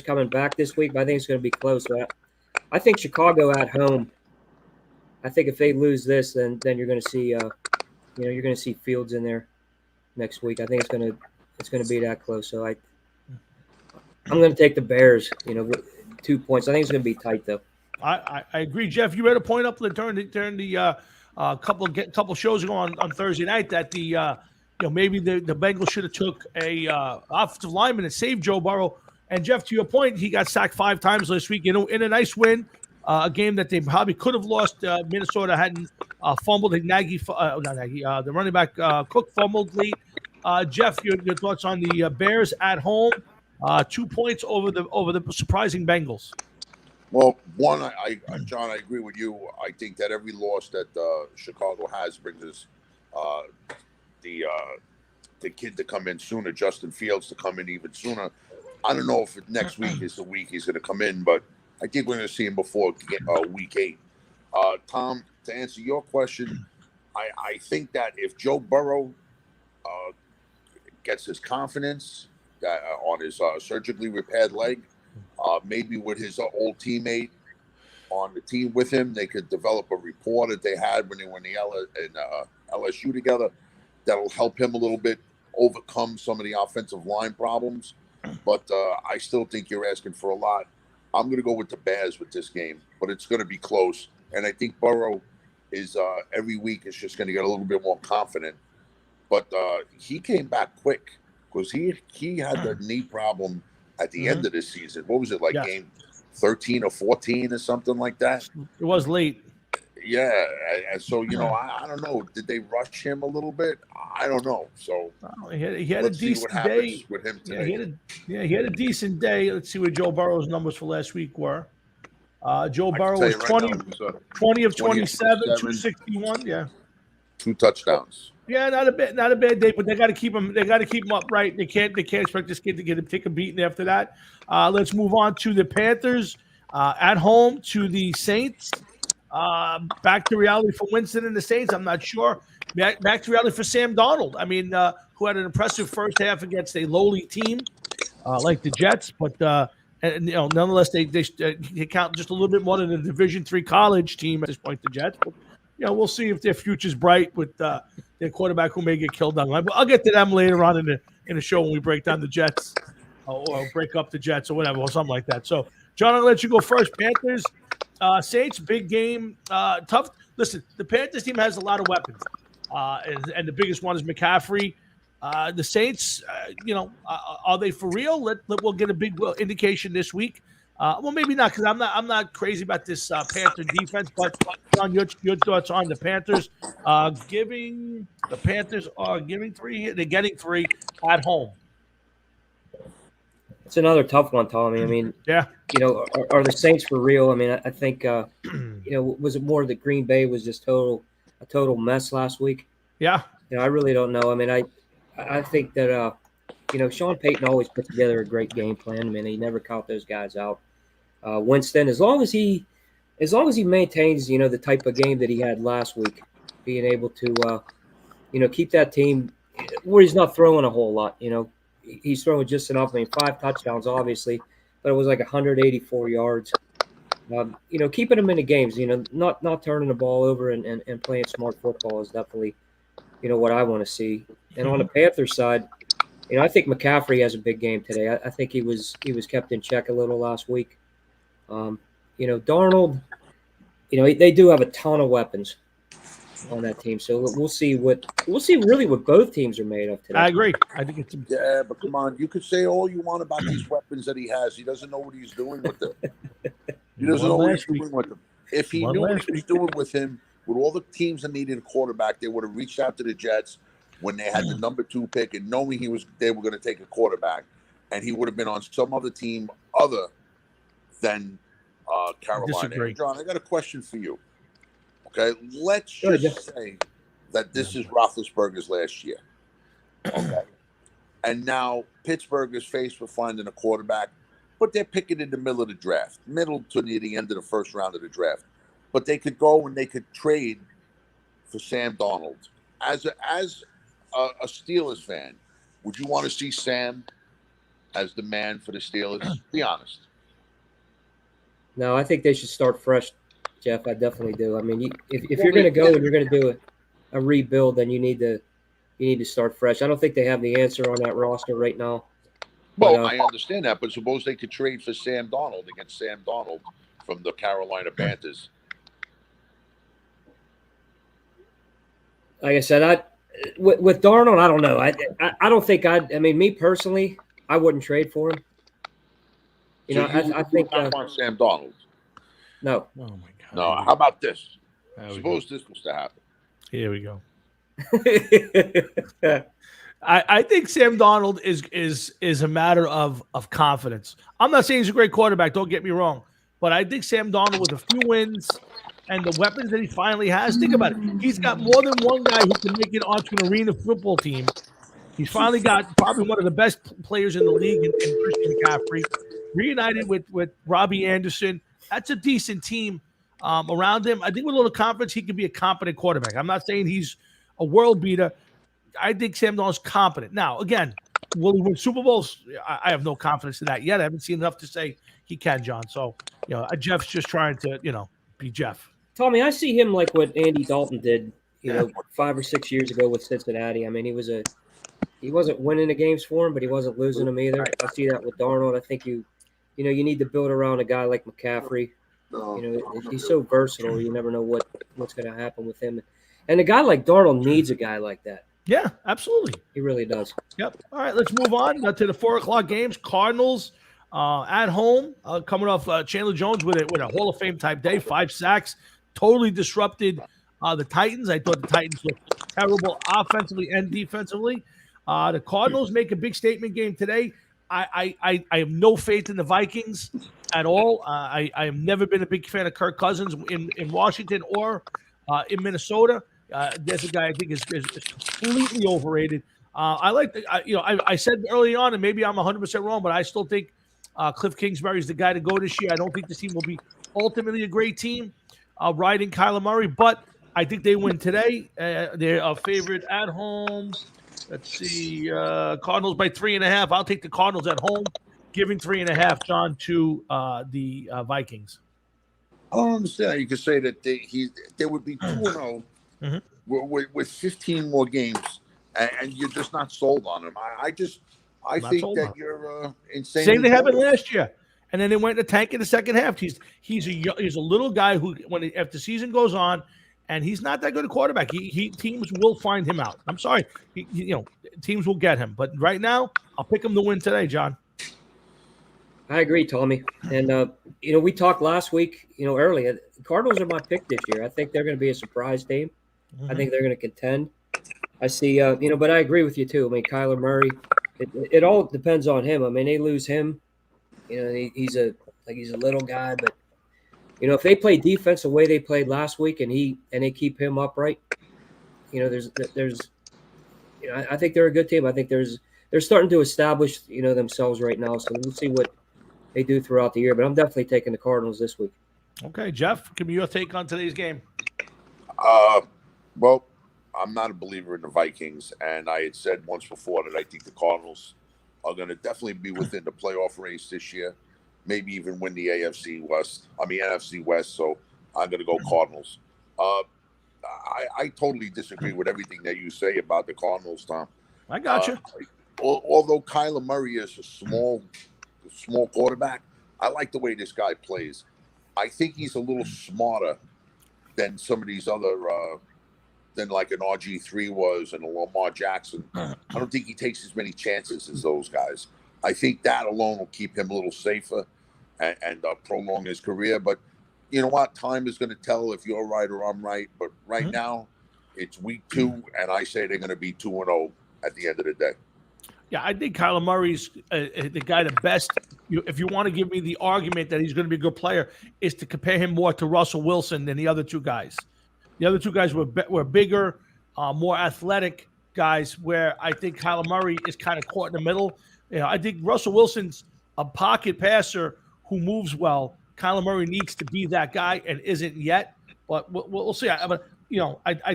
coming back this week, but I think it's going to be close. I think Chicago at home. I think if they lose this, then you're going to see, you're going to see Fields in there next week. I think it's going to be that close. So I'm going to take the Bears. 2 points. I think it's going to be tight though. I agree, Jeff. You read a point up during the couple shows ago on Thursday night that the maybe the Bengals should have took a offensive lineman and saved Joe Burrow. And Jeff, to your point, he got sacked 5 times last week. In a nice win, a game that they probably could have lost. Minnesota hadn't fumbled. Not Nagy. The running back Cook fumbled late. Jeff, your thoughts on the Bears at home? 2 points over the surprising Bengals. Well, one, John, I agree with you. I think that every loss that Chicago has brings us the kid to come in sooner, Justin Fields to come in even sooner. I don't know if next week is the week he's going to come in, but I think we're going to see him before week 8. Tom, to answer your question, I think that if Joe Burrow gets his confidence on his surgically repaired leg, maybe with his old teammate on the team with him, they could develop a rapport that they had when they were in LSU together. That'll help him a little bit overcome some of the offensive line problems. But I still think you're asking for a lot. I'm going to go with the Bears with this game, but it's going to be close. And I think Burrow is every week is just going to get a little bit more confident. But he came back quick because he had the knee problem at the end of this season. What was it, like game 13 or 14 or something like that? It was late. Yeah, and so, I don't know. Did they rush him a little bit? I don't know. So he had a decent day with him today. He had a decent day. Let's see what Joe Burrow's numbers for last week were. Joe Burrow was 20 of 27, 261. Yeah, 2 touchdowns. Yeah, not a bad day, but they got to keep him. They got to keep him upright. They can't expect this kid to take a beating after that. Let's move on to the Panthers at home to the Saints. Back to reality for Winston and the Saints. I'm not sure. Back to reality for Sam Darnold. I mean, who had an impressive first half against a lowly team like the Jets, but nonetheless, they count just a little bit more than a Division III college team at this point. The Jets, but we'll see if their future's bright with their quarterback who may get killed down the line. But I'll get to them later on in the show when we break down the Jets or break up the Jets or whatever or something like that. So, John, I'll let you go first. Panthers. Saints, big game, tough. Listen, the Panthers team has a lot of weapons, and the biggest one is McCaffrey. The Saints, are they for real? We'll get a big indication this week. Well, maybe not, because I'm not crazy about this Panther defense. But John, your thoughts on the Panthers? The Panthers are giving 3. They're getting 3 at home. It's another tough one, Tommy. I mean, yeah. Are the Saints for real? I mean, I think, was it more that Green Bay was just a total mess last week? Yeah. I really don't know. I mean, I think that, Sean Payton always put together a great game plan. I mean, he never caught those guys out. Winston, as long as he maintains, the type of game that he had last week, being able to, keep that team where he's not throwing a whole lot, he's throwing just enough. I mean, 5 touchdowns, obviously, but it was like 184 yards. Keeping them in the games, not turning the ball over and playing smart football is definitely, what I want to see. And on the Panthers side, I think McCaffrey has a big game today. I think he was kept in check a little last week. Darnold, they do have a ton of weapons on that team. So we'll see really what both teams are made of today. I agree. I think it's but come on, you could say all you want about these weapons that he has. He doesn't know what he's doing with them. He doesn't know what he's doing with them. If he knew what he was doing with him, with all the teams that needed a quarterback, they would have reached out to the Jets when they had the number 2 pick and knowing they were going to take a quarterback, and he would have been on some other team other than Carolina. John, I got a question for you. Okay, let's just say that this is Roethlisberger's last year. Okay, and now Pittsburgh is faced with finding a quarterback, but they're picking in the middle of the draft, middle to near the end of the first round of the draft. But they could go and they could trade for Sam Darnold. As a Steelers fan, would you want to see Sam as the man for the Steelers? Be honest. No, I think they should start fresh, Jeff. I definitely do. I mean, if you're going to go and you're going to do a rebuild, then you need to start fresh. I don't think they have the answer on that roster right now. Well, I understand that, but suppose they could trade for Sam Darnold against Sam Darnold from the Carolina Panthers. Like I said, with Darnold, I don't know. I don't think I mean, me personally, I wouldn't trade for him. You know, I think want Sam Donald. no. Oh my God. No. How about this? There we Suppose this was to happen. Here we go. I think Sam Donald is a matter of confidence. I'm not saying he's a great quarterback. Don't get me wrong, but I think Sam Donald with a few wins and the weapons that he finally has. Think about it. He's got more than one guy who can make it onto an arena football team. He's finally got probably one of the best players in the league in Christian McCaffrey, reunited with Robbie Anderson. That's a decent team around him. I think with a little confidence, he could be a competent quarterback. I'm not saying he's a world beater. I think Sam Darnold's competent. Now, again, will he win Super Bowls? I have no confidence in that yet. I haven't seen enough to say he can, John. So, Jeff's just trying to, be Jeff. Tommy, I see him like what Andy Dalton did, 5 or 6 years ago with Cincinnati. I mean, he wasn't winning the games for him, but he wasn't losing them either. I see that with Darnold. I think you need to build around a guy like McCaffrey. He's so versatile. You never know what's going to happen with him. And a guy like Darnold needs a guy like that. Yeah, absolutely. He really does. Yep. All right, let's move on to the 4:00 games. Cardinals at home, coming off Chandler Jones with a Hall of Fame type day, 5 sacks, totally disrupted the Titans. I thought the Titans looked terrible offensively and defensively. The Cardinals make a big statement game today. I have no faith in the Vikings at all. I have never been a big fan of Kirk Cousins in Washington or in Minnesota. There's a guy I think is completely overrated. I said early on, and maybe I'm 100% wrong, but I still think Cliff Kingsbury is the guy to go this year. I don't think this team will be ultimately a great team riding Kyler Murray, but I think they win today. They're a favorite at home. Let's see, Cardinals by 3.5. I'll take the Cardinals at home, giving 3.5, John, to the Vikings. I don't understand. You could say that they would be 2-0 with 15 more games, and you're just not sold on them. I think that you're insane. Same thing happened last year, and then they went to tank in the second half. He's a little guy who, if the season goes on, and he's not that good a quarterback, teams will find him out. I'm sorry, teams will get him, but right now I'll pick him to win today, John. I agree, Tommy. And we talked last week, earlier. Cardinals are my pick this year. I think they're going to be a surprise team. I think they're going to contend. I see, but I agree with you too. I mean, Kyler Murray, it all depends on him. I mean, they lose him. He's a little guy, but if they play defense the way they played last week and they keep him upright, there's I think they're a good team. I think they're starting to establish themselves right now. So we'll see what they do throughout the year. But I'm definitely taking the Cardinals this week. Okay, Jeff, give me your take on today's game. Well, I'm not a believer in the Vikings, and I had said once before that I think the Cardinals are going to definitely be within the playoff race this year, maybe even win the NFC West. So I'm going to go Cardinals. I totally disagree with everything that you say about the Cardinals, Tom. I got you. Although Kyler Murray is a small quarterback, I like the way this guy plays. I think he's a little smarter than some of these other than like an RG3 was and a Lamar Jackson. I don't think he takes as many chances as those guys. I think that alone will keep him a little safer and prolong his career. But you know what? Time is going to tell if you're right or I'm right. But right now, it's week 2, and I say they're going to be 2-0 at the end of the day. Yeah, I think Kyler Murray's the guy the best. If you want to give me the argument that he's going to be a good player, is to compare him more to Russell Wilson than the other two guys. The other two guys were bigger, more athletic guys, where I think Kyler Murray is kind of caught in the middle. I think Russell Wilson's a pocket passer who moves well. Kyler Murray needs to be that guy and isn't yet, but we'll see. I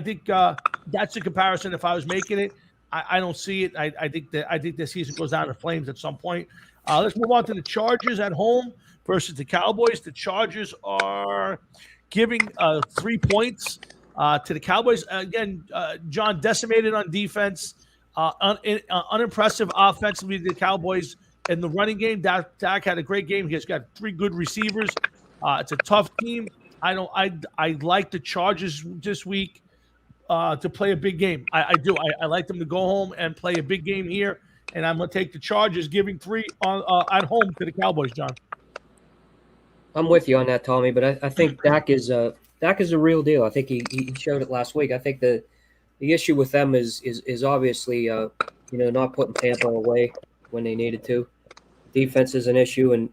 think that's the comparison. If I was making it, I don't see it. I think the season goes down in flames at some point. Let's move on to the Chargers at home versus the Cowboys. The Chargers are giving 3 points to the Cowboys. Again, John, decimated on defense, unimpressive offensively to the Cowboys. In the running game, Dak had a great game. He's got 3 good receivers. It's a tough team. I like the Chargers this week. to play a big game. I do. I like them to go home and play a big game here, and I'm going to take the Chargers, giving 3 on at home to the Cowboys, John. I'm with you on that, Tommy. But I think Dak is a real deal. I think he showed it last week. I think the issue with them is obviously not putting Tampa away when they needed to. Defense is an issue, and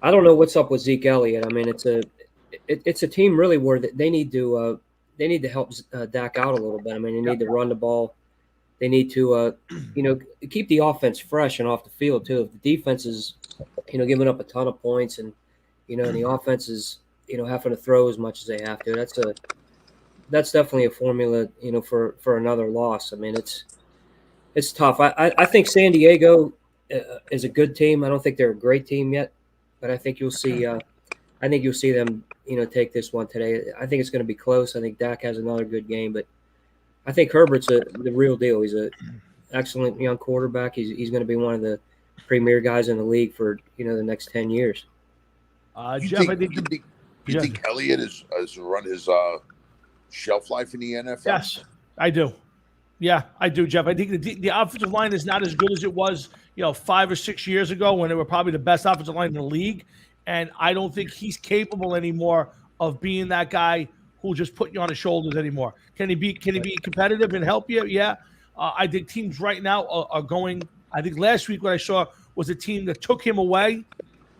I don't know what's up with Zeke Elliott. I mean, it's a team really where they need to help Dak out a little bit. I mean, they need to run the ball. They need to keep the offense fresh and off the field too. If the defense is giving up a ton of points and and the offense is having to throw as much as they have to, that's definitely a formula for another loss. I mean, it's tough. I think San Diego is a good team. I don't think they're a great team yet, but I think you'll see. I think you'll see them, take this one today. I think it's going to be close. I think Dak has another good game, but I think Herbert's the real deal. He's an excellent young quarterback. He's going to be one of the premier guys in the league for the next 10 years. Jeff, you think Elliott has run his shelf life in the NFL? Yes, I do. Yeah, I do, Jeff. I think the offensive line is not as good as it was, 5 or 6 years ago when they were probably the best offensive line in the league. And I don't think he's capable anymore of being that guy who'll just put you on his shoulders anymore. Can he be competitive and help you? Yeah. I think teams right now are going. I think last week what I saw was a team that took him away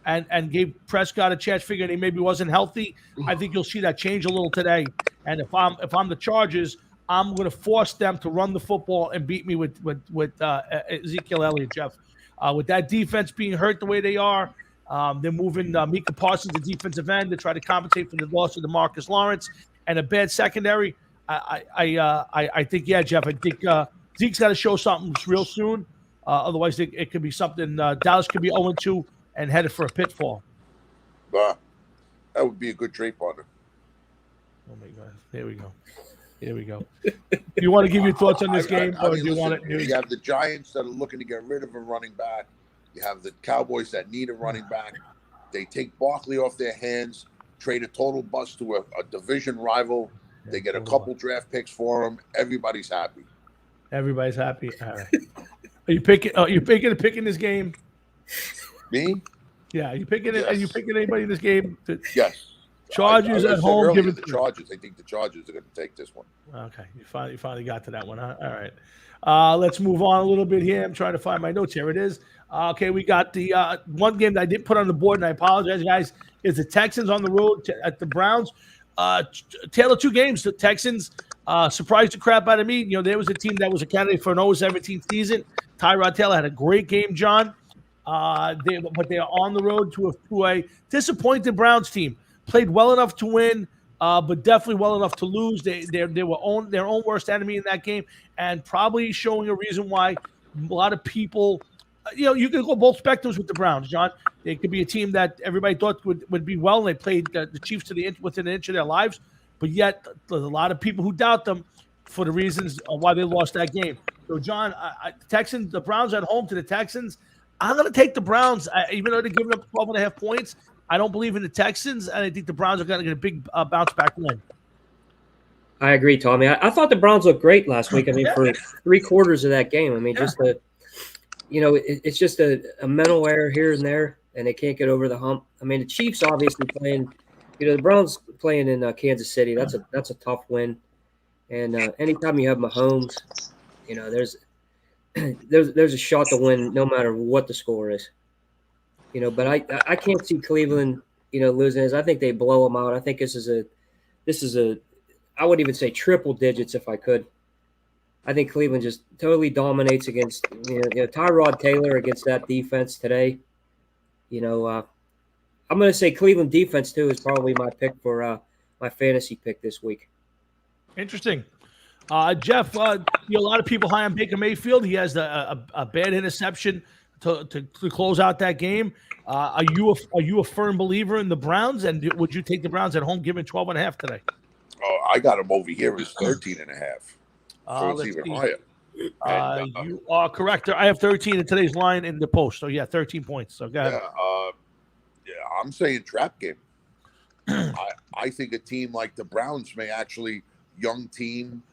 and gave Prescott a chance, figuring he maybe wasn't healthy. I think you'll see that change a little today. And if I'm the Chargers, I'm going to force them to run the football and beat me with Ezekiel Elliott, Jeff. With that defense being hurt the way they are, they're moving Micah Parsons to defensive end to try to compensate for the loss of DeMarcus Lawrence and a bad secondary. I think, yeah, Jeff. I think Zeke's got to show something real soon. Otherwise, it could be something. Dallas could be 0-2 and headed for a pitfall. That would be a good trade partner. Oh my God! There we go. Do you want to give your thoughts on this game, or do you want to? You have the Giants that are looking to get rid of a running back. You have the Cowboys that need a running back. They take Barkley off their hands, trade a total bust to a division rival. They get a couple draft picks for him. Everybody's happy. Everybody's happy. All right. Are you picking this game? Me? Yeah. Are you picking it? Are you picking anybody in this game? Yes. Chargers at home. Give it the Chargers. I think the Chargers are going to take this one. Okay, you finally got to that one, huh? All right. Let's move on a little bit here. I'm trying to find my notes. Here it is. Okay, we got the one game that I didn't put on the board, and I apologize, guys, is the Texans on the road at the Browns. Tale of two games. The Texans surprised the crap out of me. There was a team that was a candidate for an 0-17 season. Tyrod Taylor had a great game, John. But they are on the road to a disappointed Browns team. Played well enough to win, but definitely well enough to lose. They were their own worst enemy in that game, and probably showing a reason why a lot of people, you can go both spectrums with the Browns, John. They could be a team that everybody thought would be well, and they played the Chiefs to within an inch of their lives, but yet there's a lot of people who doubt them for the reasons why they lost that game. So, John, the Browns at home to the Texans. I'm going to take the Browns, even though they're giving up 12.5 points. I don't believe in the Texans, and I think the Browns are going to get a big bounce back win. I agree, Tommy. I thought the Browns looked great last week. I mean, for 3/4 of that game, I mean, just it's just a mental error here and there, and they can't get over the hump. I mean, the Chiefs obviously playing, the Browns playing in Kansas City. That's a tough win, and anytime you have Mahomes, there's a shot to win no matter what the score is. But I can't see Cleveland, losing this. I think they blow them out. I think this is a I would even say triple digits if I could. I think Cleveland just totally dominates against Tyrod Taylor against that defense today. I'm going to say Cleveland defense too is probably my pick for my fantasy pick this week. Interesting. Jeff, a lot of people high on Baker Mayfield. He has a bad interception to close out that game. Are you a firm believer in the Browns, and would you take the Browns at home given 12.5 today? Oh, I got them over here as 13.5. So it's even higher. You are correct. I have 13 in today's line in the post. So, 13 points. So, go ahead. I'm saying trap game. I think a team like the Browns may actually, young team,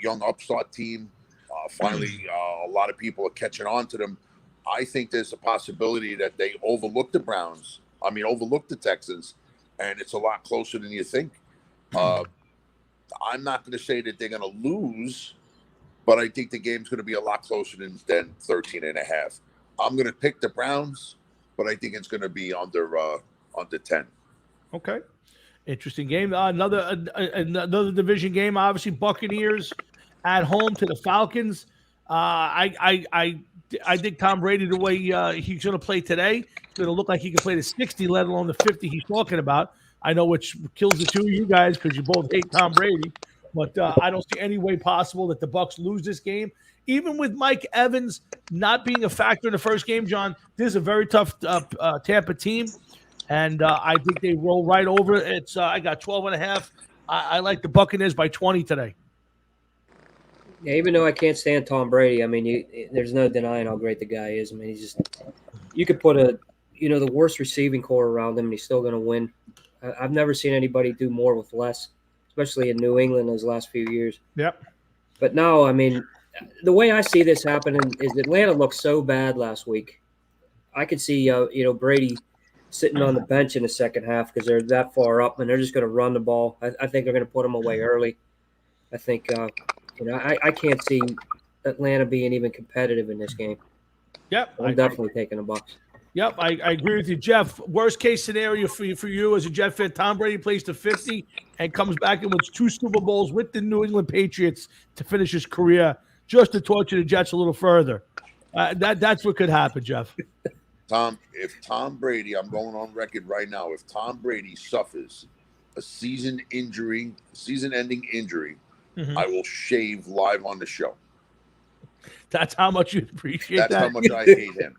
young upstart team. Finally, a lot of people are catching on to them. I think there's a possibility that they overlook the Texans, and it's a lot closer than you think. I'm not going to say that they're going to lose, but I think the game's going to be a lot closer than 13 and a half. I'm going to pick the Browns, but I think it's going to be under 10. Okay. Interesting game. Another division game. Obviously, Buccaneers at home to the Falcons. I think Tom Brady, the way he's going to play today, it's going to look like he can play the 60, let alone the 50 he's talking about. I know which kills the two of you guys because you both hate Tom Brady, but I don't see any way possible that the Bucs lose this game. Even with Mike Evans not being a factor in the first game, John, this is a very tough Tampa team. And I think they roll right over. It's I got 12.5. I like the Buccaneers by 20 today. Yeah, even though I can't stand Tom Brady, I mean, there's no denying how great the guy is. I mean, you could put the worst receiving core around him, and he's still going to win. I've never seen anybody do more with less, especially in New England those last few years. Yep. But no, I mean, the way I see this happening is Atlanta looked so bad last week. I could see, Brady sitting on the bench in the second half because they're that far up and they're just going to run the ball. I think they're going to put them away early. I think, I can't see Atlanta being even competitive in this game. Yep. I'm definitely taking the Bucs. Yep, I agree with you, Jeff. Worst case scenario for you as a Jet fan, Tom Brady plays to 50 and comes back and wins 2 Super Bowls with the New England Patriots to finish his career, just to torture the Jets a little further. That's what could happen, Jeff. If Tom Brady, I'm going on record right now, if Tom Brady suffers a season-ending injury, I will shave live on the show. That's how much you appreciate That's that. how much I hate him.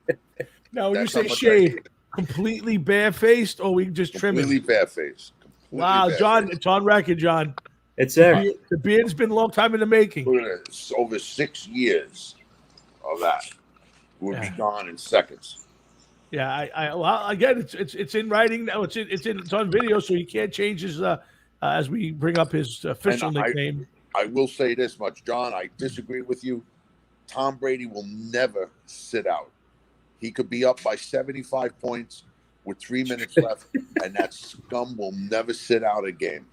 Now, when That's you say shave, completely barefaced, or we just trim it? Completely barefaced. Wow, John, it's on record, John. It's there. The beard's been a long time in the making. Look at this. Over 6 years of that would be gone in seconds. Yeah, well, again, it's in writing now. It's on video, so you can't change his as we bring up his official nickname. I will say this much, John. I disagree with you. Tom Brady will never sit out. He could be up by 75 points with 3 minutes left, and that scum will never sit out a game.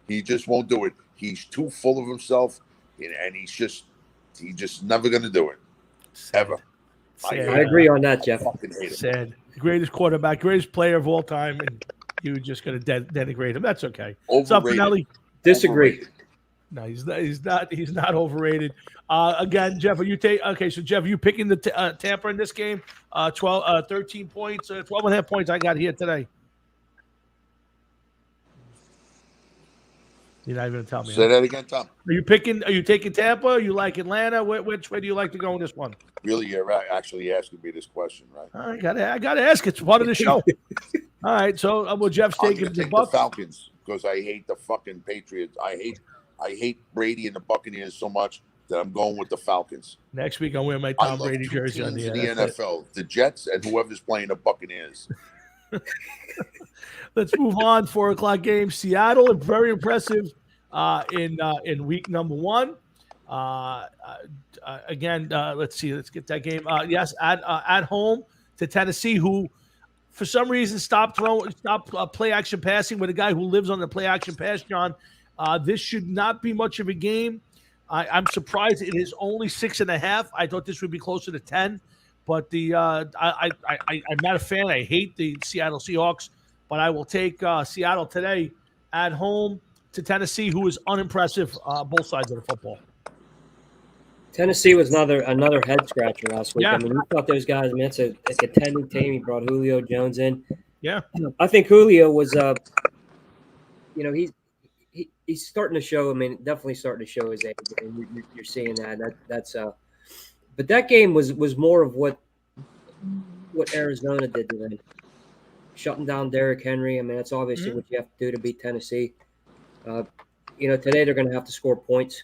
He just won't do it. He's too full of himself, and he's just never going to do it. Ever. I agree on that, Jeff. Sad. Greatest quarterback, greatest player of all time, and you were just going to denigrate him. That's okay. Overrated. What's up, Finelli? Disagree. Overrated. No, he's not overrated. Again, Jeff, so Jeff, are you picking the Tampa in this game? 13 points, 12 and a half points I got here today. You're not even going to tell me. Say that again, Tom. Are you taking Tampa? Or you like Atlanta? Which way do you like to go in this one? Really, you're actually asking me this question, right? I gotta ask. It's part of the show. All right, so Jeff's taking the Bucs. Falcons because I hate the fucking Patriots. I hate Brady and the Buccaneers so much that I'm going with the Falcons. Next week I'm wearing my Tom Brady jersey on the NFL. The Jets and whoever's playing the Buccaneers. Let's move on. 4:00 game. Seattle, very impressive in week number 1. Again, let's see. Let's get that game. Yes, at home to Tennessee, who for some reason stopped play action passing with a guy who lives on the play action pass. John, this should not be much of a game. I'm surprised it is only 6.5. I thought this would be closer to 10. But I'm not a fan. I hate the Seattle Seahawks, but I will take Seattle today at home to Tennessee, who is unimpressive both sides of the football. Tennessee was another head scratcher last week. Yeah. I mean, you thought those guys. I mean, it's a contending team. He brought Julio Jones in. Yeah, I think Julio was, he's starting to show. I mean, definitely starting to show his age. I mean, you're seeing that. That's but that game was more of what Arizona did to them, shutting down Derrick Henry. I mean, that's obviously what you have to do to beat Tennessee. Today they're going to have to score points.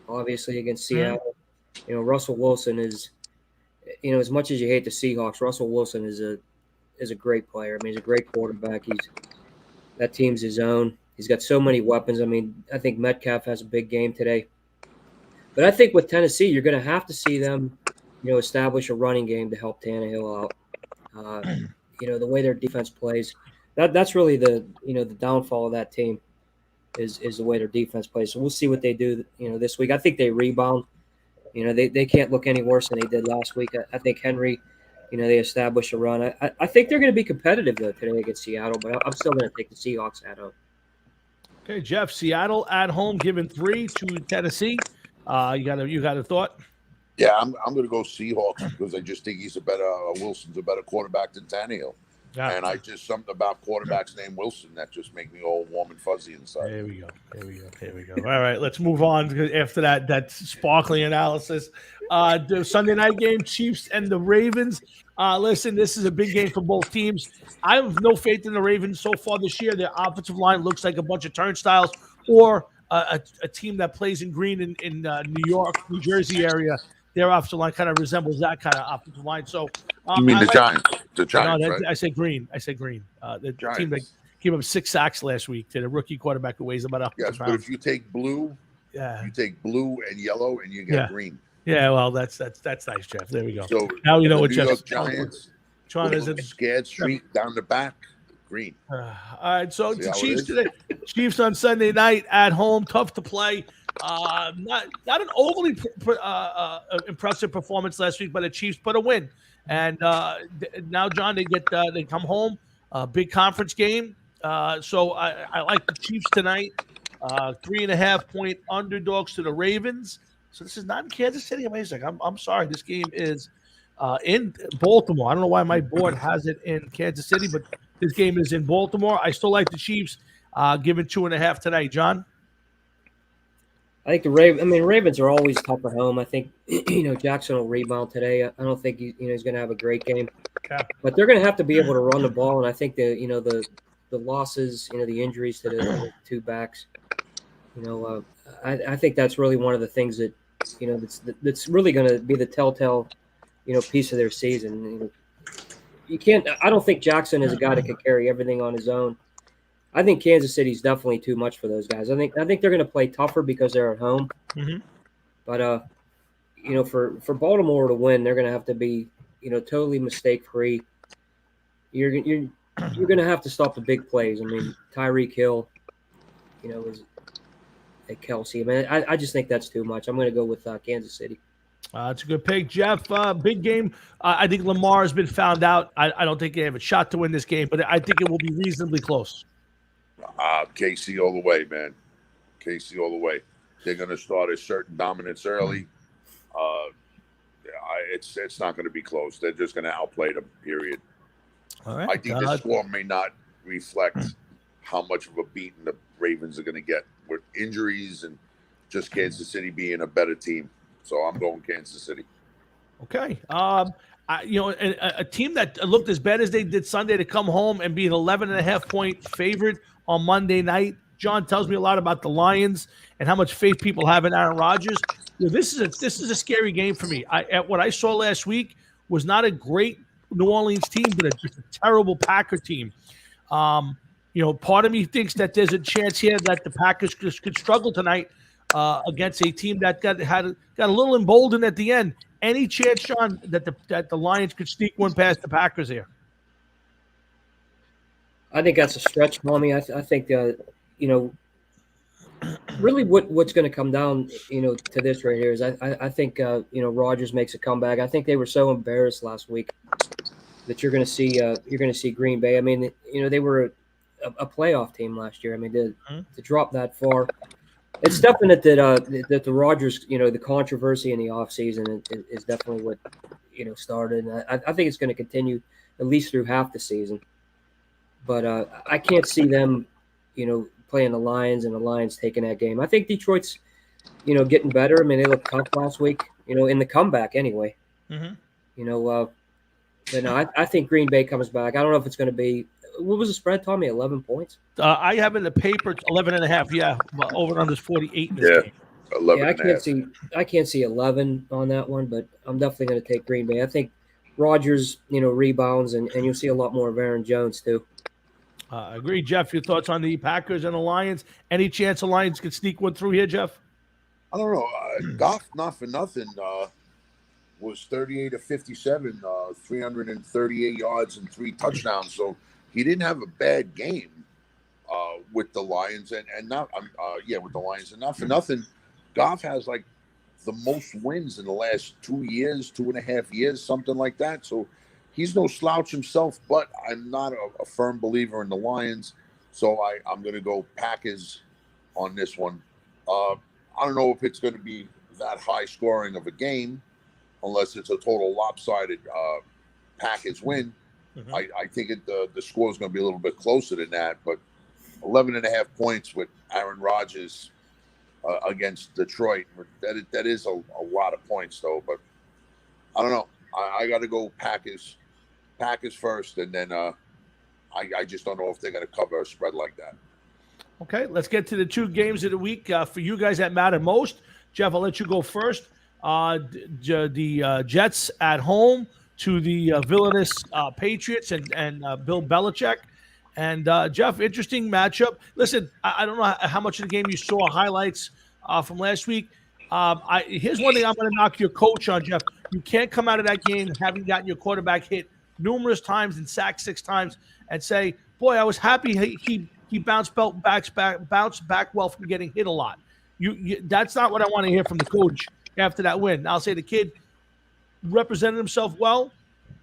Obviously against Seattle, Russell Wilson is, as much as you hate the Seahawks, Russell Wilson is a great player. I mean, he's a great quarterback. That team's his own. He's got so many weapons. I mean, I think Metcalf has a big game today. But I think with Tennessee, you're going to have to see them, establish a running game to help Tannehill out. The way their defense plays, that's really the downfall of that team is the way their defense plays. So we'll see what they do, this week. I think they rebound. They can't look any worse than they did last week. I think Henry, they establish a run. I think they're going to be competitive though today against Seattle, but I'm still going to take the Seahawks at home. Okay, Jeff, Seattle at home, giving 3 to Tennessee. You got a thought? Yeah, I'm going to go Seahawks because I just think Wilson's a better quarterback than Tannehill. Yeah. And I just something about quarterbacks named Wilson that just make me all warm and fuzzy inside. There we go. All right, let's move on after that sparkling analysis. The Sunday night game, Chiefs and the Ravens. Listen, this is a big game for both teams. I have no faith in the Ravens so far this year. Their offensive line looks like a bunch of turnstiles, or a team that plays in green in New York, New Jersey area. Their offensive line kind of resembles that kind of offensive line. So, you mean the Giants? The Giants, no, right? I say green. The Giants. team that gave up 6 sacks last week to the rookie quarterback who weighs about 100 pounds. But if you take blue, you take blue and yellow, and you get green. Yeah, well, that's nice, Jeff. There we go. So now you know what New Jeff York Giants. Scared streak down the back. Green. All right, so the Chiefs today. Chiefs on Sunday night at home, tough to play. Not an overly impressive performance last week, but the Chiefs put a win. And now, John, they come home, big conference game. So I like the Chiefs tonight. 3.5-point underdogs to the Ravens. So this is not in Kansas City. Amazing. I'm sorry. This game is in Baltimore. I don't know why my board has it in Kansas City, but this game is in Baltimore. I still like the Chiefs, giving 2.5 tonight. John? I think the Ravens are always tough at home. I think, Jackson will rebound today. I don't think he's going to have a great game. Okay. But they're going to have to be able to run the ball, and I think the losses, the injuries to the two backs, I think that's really one of the things that, that's really going to be the telltale, piece of their season. You can't. I don't think Jackson is a guy that can carry everything on his own. I think Kansas City's definitely too much for those guys. I think they're going to play tougher because they're at home. Mm-hmm. But for Baltimore to win, they're going to have to be totally mistake free. You're going to have to stop the big plays. I mean, Tyreek Hill, is at Kelsey. I mean, I just think that's too much. I'm going to go with Kansas City. It's a good pick, Jeff. Big game. I think Lamar has been found out. I don't think they have a shot to win this game, but I think it will be reasonably close. KC all the way, man. KC all the way. They're going to start a certain dominance early. It's not going to be close. They're just going to outplay them, period. All right. I think this score may not reflect how much of a beating the Ravens are going to get with injuries and just Kansas City being a better team. So I'm going Kansas City. Okay. A team that looked as bad as they did Sunday to come home and be an 11.5-point favorite on Monday night. John tells me a lot about the Lions and how much faith people have in Aaron Rodgers. This is a scary game for me. What I saw last week was not a great New Orleans team, but just a terrible Packer team. Part of me thinks that there's a chance here that the Packers could struggle tonight against a team that got a little emboldened at the end. Any chance, John, that the Lions could sneak one past the Packers here? I think that's a stretch, Mommy. I think really what's going to come down, to this right here is I think Rodgers makes a comeback. I think they were so embarrassed last week that you're going to see Green Bay. I mean, they were a playoff team last year. I mean, to drop that far. It's definite that the Rodgers, the controversy in the offseason is definitely what, started. And I think it's going to continue at least through half the season. But I can't see them, playing the Lions and the Lions taking that game. I think Detroit's, getting better. I mean, they looked tough last week, in the comeback anyway. Mm-hmm. But no, I think Green Bay comes back. I don't know if it's going to be. What was the spread, Tommy? 11 points? I have in the paper 11.5. Yeah, over and under 48 in this game. 11. Yeah, I can't see 11 on that one, but I'm definitely going to take Green Bay. I think Rodgers, rebounds, and you'll see a lot more of Aaron Jones too. Agree, Jeff. Your thoughts on the Packers and the Lions? Any chance the Lions could sneak one through here, Jeff? I don't know. Goff, not for nothing, was 38 of 57, 338 yards and 3 touchdowns. So he didn't have a bad game with the Lions, and not with the Lions, and not for nothing. Goff has like the most wins in the last 2 years, 2.5 years, something like that. So he's no slouch himself, but I'm not a firm believer in the Lions. So I'm going to go Packers on this one. I don't know if it's going to be that high scoring of a game, unless it's a total lopsided Packers win. Mm-hmm. I think the score is going to be a little bit closer than that, but 11.5 points with Aaron Rodgers against Detroit, that is a lot of points, though. But I don't know. I got to go Packers first, and then I just don't know if they're going to cover a spread like that. Okay, let's get to the 2 games of the week for you guys that matter most. Jeff, I'll let you go first. The Jets at home to the villainous Patriots and Bill Belichick. And Jeff, interesting matchup. Listen, I don't know how much of the game you saw highlights from last week. Here's one thing I'm going to knock your coach on, Jeff. You can't come out of that game having gotten your quarterback hit numerous times and sacked 6 times and say, boy, I was happy he bounced back well from getting hit a lot. That's not what I want to hear from the coach after that win. I'll say the kid represented himself well,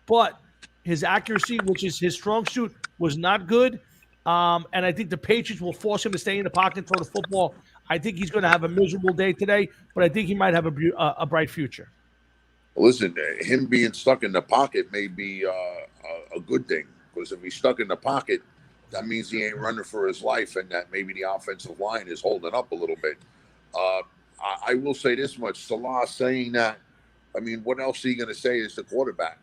but his accuracy, which is his strong suit, was not good. And I think the Patriots will force him to stay in the pocket and throw the football. I think he's going to have a miserable day today, but I think he might have a bright future. Listen, him being stuck in the pocket may be a good thing, because if he's stuck in the pocket, that means he ain't running for his life, and that maybe the offensive line is holding up a little bit. I will say this much. Salah saying that, I mean, what else are you going to say as the quarterback?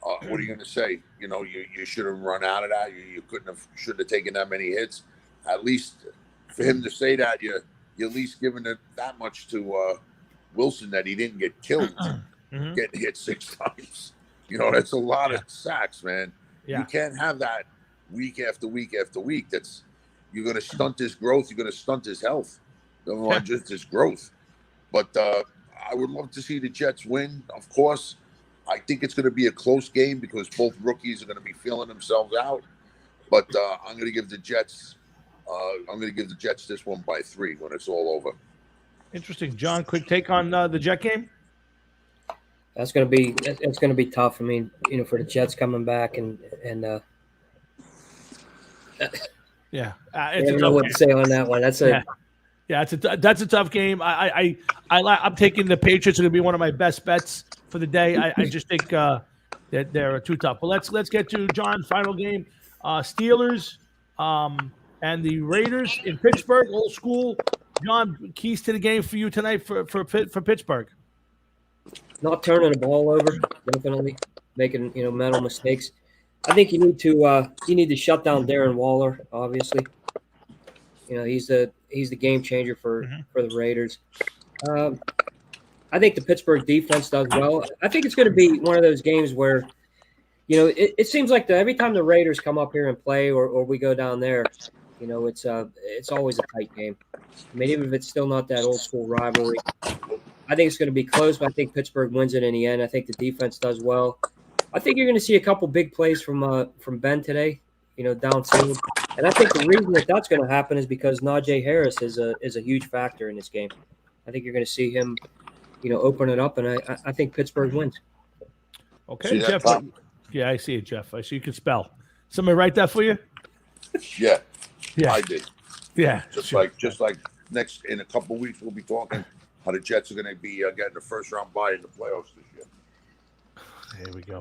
What are you going to say? You know, you should have run out of that. You shouldn't have taken that many hits. At least for him to say that, you're at least giving it that much to Wilson, that he didn't get killed, getting hit 6 times. You know, that's a lot of sacks, man. Yeah. You can't have that week after week after week. You're going to stunt his growth. You're going to stunt his health. Not just his growth. But I would love to see the Jets win, of course. I think it's going to be a close game because both rookies are going to be feeling themselves out. But I'm going to give the Jets. This one by 3 when it's all over. Interesting, John. Quick take on the Jet game. It's going to be tough. I mean, you know, for the Jets coming back and yeah, I don't know what to say on that one. That's that's a tough game. I'm taking the Patriots. Are going to be one of my best bets for the day. I just think that they're too tough. But let's get to John. Final game: Steelers and the Raiders in Pittsburgh. Old school. John, keys to the game for you tonight for Pittsburgh. Not turning the ball over. Definitely making mental mistakes. I think you need to shut down Darren Waller. Obviously, he's the game changer for the Raiders. I think the Pittsburgh defense does well. I think it's going to be one of those games where, it seems like every time the Raiders come up here and play, or we go down there, it's always a tight game. I mean, even if it's still not that old school rivalry, I think it's going to be close. But I think Pittsburgh wins it in the end. I think the defense does well. I think you're going to see a couple big plays from Ben today, downfield. And I think the reason that's going to happen is because Najee Harris is a huge factor in this game. I think you're going to see him, open it up, and I think Pittsburgh wins. Okay, Jeff. Yeah, I see it, Jeff. I see you can spell. Somebody write that for you? Yeah, I did. Yeah, just like next in a couple of weeks we'll be talking how the Jets are going to be getting the first round bye in the playoffs this year.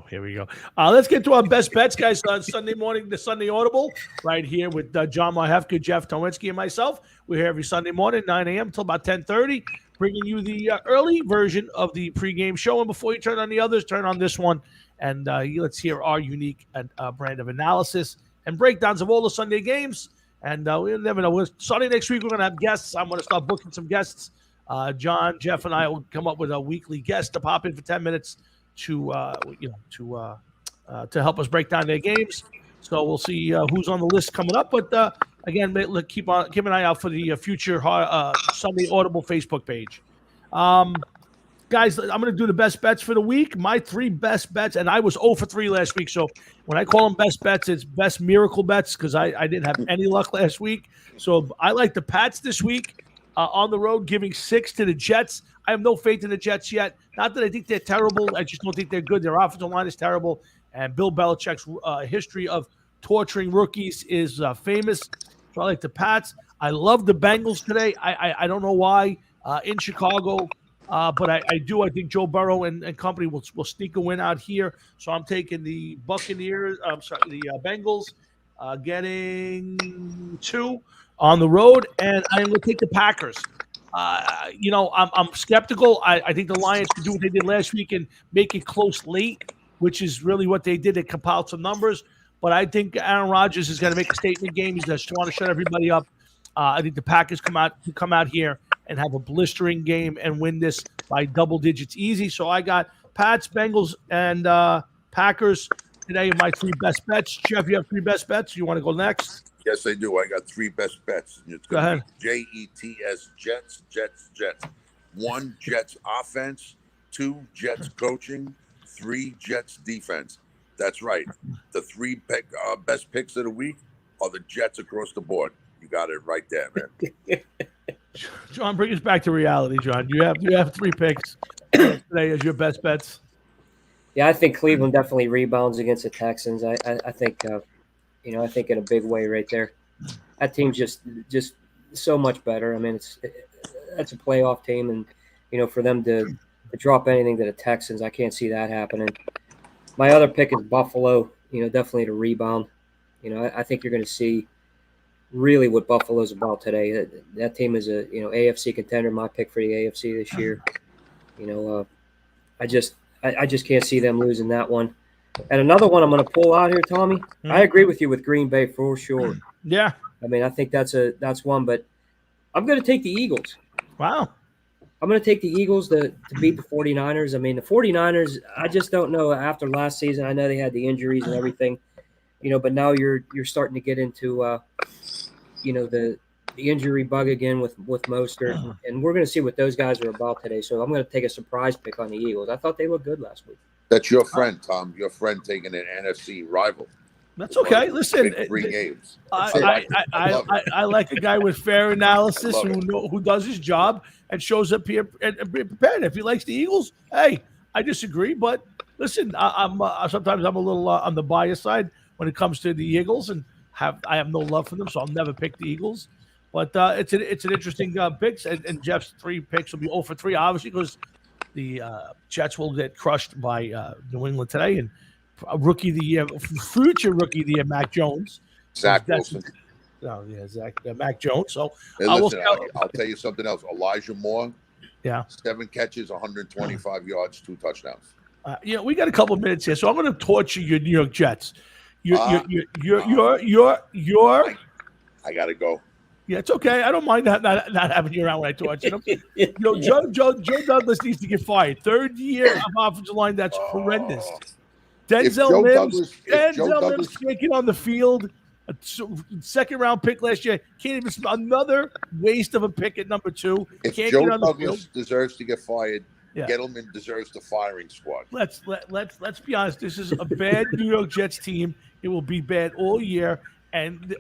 Here we go. Let's get to our best bets, guys, on Sunday morning, the Sunday Audible, right here with John Mahefka, Jeff Towinski, and myself. We're here every Sunday morning, 9 a.m. until about 10:30, bringing you the early version of the pregame show. And before you turn on the others, turn on this one, and let's hear our unique brand of analysis and breakdowns of all the Sunday games. And we'll never know. Sunday next week, we're going to have guests. I'm going to start booking some guests. John, Jeff, and I will come up with a weekly guest to pop in for 10 minutes to help us break down their games. So we'll see who's on the list coming up. But again, keep an eye out for the future Sunday Audible Facebook page. Guys, I'm going to do the best bets for the week. My 3 best bets, and I was 0 for 3 last week. So when I call them best bets, it's best miracle bets because I didn't have any luck last week. So I like the Pats this week on the road, giving 6 to the Jets. I have no faith in the Jets yet. Not that I think they're terrible. I just don't think they're good. Their offensive line is terrible. And Bill Belichick's history of torturing rookies is famous. So I like the Pats. I love the Bengals today. I don't know why in Chicago. But I think Joe Burrow and company will sneak a win out here. So I'm taking the Buccaneers. I'm sorry, the Bengals getting 2 on the road, and I'm going to take the Packers. I'm skeptical. I think the Lions can do what they did last week and make it close late, which is really what they did. They compiled some numbers, but I think Aaron Rodgers is going to make a statement game. He's going to want to shut everybody up. I think the Packers come out here and have a blistering game and win this by double digits easy. So I got Pats, Bengals, and Packers today in my 3 best bets. Jeff, you have 3 best bets? You want to go next? Yes, I do. I got 3 best bets. It's Go ahead. JETS, Jets. 1, Jets offense. 2, Jets coaching. 3, Jets defense. That's right. The 3 best picks of the week are the Jets across the board. You got it right there, man. John, bring us back to reality, John. You have 3 picks today as your best bets. Yeah, I think Cleveland definitely rebounds against the Texans. I think, I think in a big way right there. That team's just so much better. I mean, that's a playoff team, and for them to drop anything to the Texans, I can't see that happening. My other pick is Buffalo. Definitely to rebound. I think you're going to see really what Buffalo's about today. That team is a AFC contender. My pick for the AFC this year. I just can't see them losing that one. And another one I'm going to pull out here, Tommy. I agree with you with Green Bay for sure. Yeah. I mean, I think that's one, but I'm going to take the Eagles. Wow. I'm going to take the Eagles to beat the 49ers. I mean, the 49ers, I just don't know after last season. I know they had the injuries and everything, but now you're starting to get into the injury bug again with Mostert, and we're going to see what those guys are about today. So I'm going to take a surprise pick on the Eagles. I thought they looked good last week. That's your friend, Tom. Your friend taking an NFC rival. That's okay. Listen, 3 games. I like a guy with fair analysis who does his job and shows up here and prepared. If he likes the Eagles, hey, I disagree, but listen, I'm sometimes I'm a little on the bias side when it comes to the Eagles, and I have no love for them, so I'll never pick the Eagles. But it's an interesting picks, and Jeff's 3 picks will be 0 for 3, obviously, because the Jets will get crushed by New England today, and future rookie of the year, Mac Jones. Zach Wilson. Oh yeah, Mac Jones. So hey, listen, I'll tell you something else. Elijah Moore. Yeah. 7 catches, 125 yards, 2 touchdowns. We got a couple of minutes here, so I'm going to torture your New York Jets. I gotta go. Yeah, it's okay. I don't mind not having you around when I torture them. Joe Douglas needs to get fired. 3rd year of offensive line, that's horrendous. Denzel Mims shaking on the field. A 2nd-round pick last year. Can't even another waste of a pick at number 2. If Can't Joe get on Douglas deserves to get fired, yeah. Gettleman deserves the firing squad. Let's be honest. This is a bad New York Jets team. It will be bad all year. And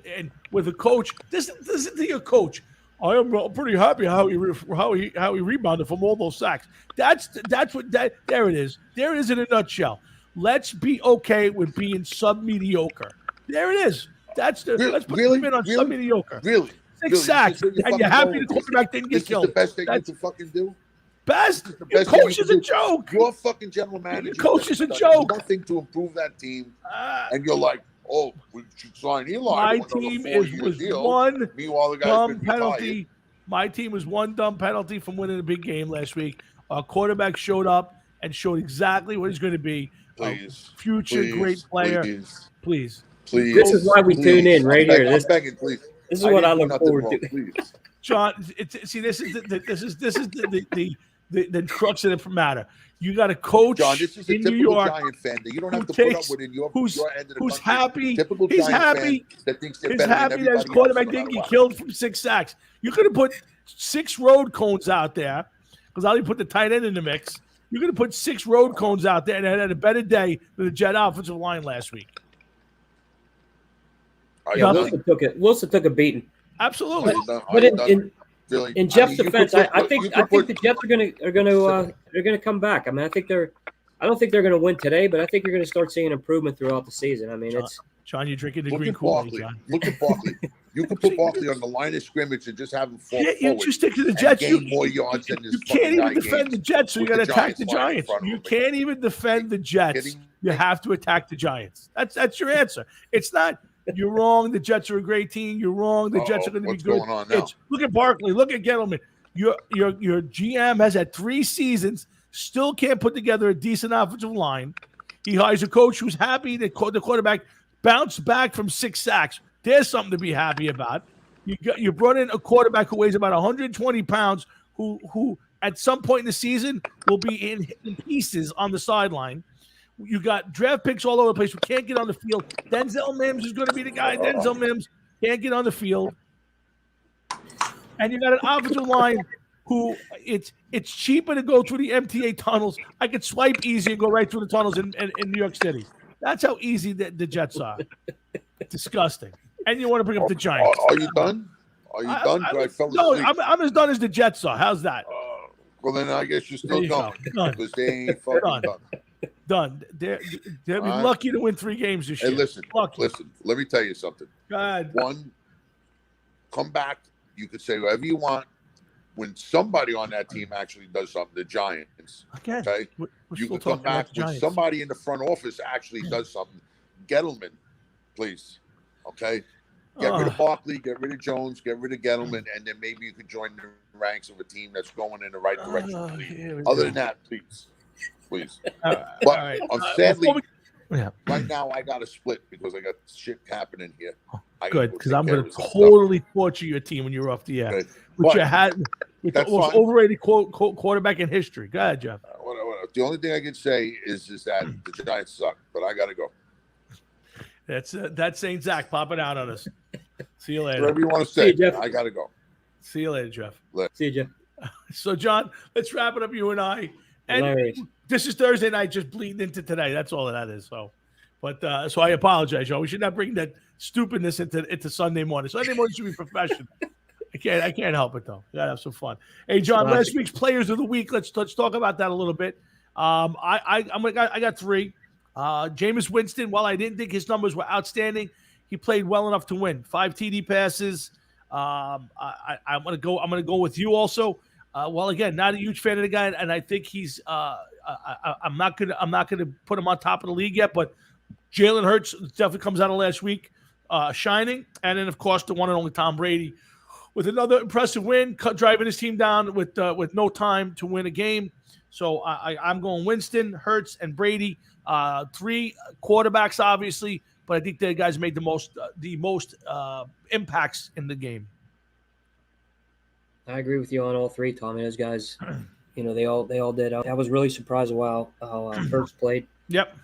with a coach, listen to your coach. I am pretty happy how he rebounded from all those sacks. There it is. There it is in a nutshell. Let's be okay with being sub-mediocre. There it is. Let's put them in on sub-mediocre. Really? 6 sacks, and you're happy the quarterback didn't get killed. This is the best thing you can fucking do? Best? Your coach is a joke. Your fucking general manager. Your coach is a joke. Nothing to improve that team. And you're like, oh, we should sign Eli. My team was one dumb penalty. My team was one dumb penalty from winning a big game last week. Our quarterback showed up and showed exactly what he's going to be. Please. Future great player. Please. This is why we tune in right here. This is what I look forward to. Please. John, this is the the crux of the matter. You got a coach John, this is a in New typical York Giant fan that you don't have who to put up takes- with in your end of the who's country. happy. Typical He's Giant happy. fan that thinks they're He's better than happy that his everybody else, quarterback no didn't matter get what. killed from 6 sacks. You could have put 6 road cones out there because I only put the tight end in the mix. You're going to put 6 road cones out there and had a better day than the Jet offensive line last week. Yeah, Wilson took a beating. Absolutely. But in Jeff's defense, I think the Jets are gonna come back. I mean, I don't think they're gonna win today, but I think you're gonna start seeing improvement throughout the season. I mean, John, you're drinking the look green at Kool-Aid, Barkley. John. Look at Barkley. You can put Barkley on the line of scrimmage and just have him fall You forward. just stick to the and Jets. gain more yards than this You can't fucking even guy defend gains the Jets, so you with got to the attack the Giants lying in Giants. front of You him. can't even defend the Jets. Kidding? You have to attack the Giants. That's your answer. It's not you're wrong. The Jets are a great team. You're wrong. The Jets are going to be What's good. going on now? Look at Barkley. Look at Gettleman. Your GM has had 3 seasons, still can't put together a decent offensive line. He hires a coach who's happy that the quarterback bounced back from 6 sacks. There's something to be happy about. You brought in a quarterback who weighs about 120 pounds, who at some point in the season will be in pieces on the sideline. You got draft picks all over the place who can't get on the field. Denzel Mims is going to be the guy. Denzel Mims can't get on the field. And you got an offensive line who it's cheaper to go through the MTA tunnels. I could swipe easy and go right through the tunnels in New York City. That's how easy the Jets are. Disgusting. And you want to bring up the Giants. Are you done? Are you done? I fell No, asleep. I'm as done as the Jets are. How's that? Well, then I guess you're There still you go. going Done. because they ain't fucking Done. done. Done. They'll be All right. lucky to win 3 games this Hey, year. listen. Lucky. Let me tell you something. God. One, come back. You could say whatever you want. When somebody on that team actually does something, the Giants, Again, okay? we're You still can come talking about back the when Giants. somebody in the front office actually does something. Gettleman, please, okay? Get rid of Barkley, get rid of Jones, get rid of Gettleman, and then maybe you could join the ranks of a team that's going in the right direction. Please. Other than that, please. But all right. sadly, Yeah. right now I got to split because I got shit happening here. I Good, gotta because take I'm care going of to some totally torture your team when you're off the air. Okay. Which But you had with the that's most fine. overrated quarterback in history. Go ahead, Jeff. Whatever. The only thing I can say is that the Giants suck, but I got to go. That's St. Zach popping out on us. See you later. Whatever you want to See say, you, Jeff. I got to go. See you later, Jeff. see you, Jeff. So, John, let's wrap it up, you and I. And Hilarious. this is Thursday night, just bleeding into today. That's all that is. So, but so I apologize, Joe. We should not bring that stupidness into Sunday morning. Sunday morning should be professional. I can't help it though. Gotta have some fun. Hey, John, last week's players of the week. Let's talk about that a little bit. I got 3. Jameis Winston. While I didn't think his numbers were outstanding, he played well enough to win. 5 TD passes. I'm gonna go with you also. Well, again, not a huge fan of the guy, and I think he's. I'm not gonna put him on top of the league yet, but Jalen Hurts definitely comes out of last week shining, and then of course the one and only Tom Brady with another impressive win, driving his team down with no time to win a game. So I'm going Winston, Hurts, and Brady. 3 quarterbacks, obviously, but I think the guys made the most impacts in the game. I agree with you on all 3, Tommy. Those guys, they all did. I was really surprised how Hurts played. Yep.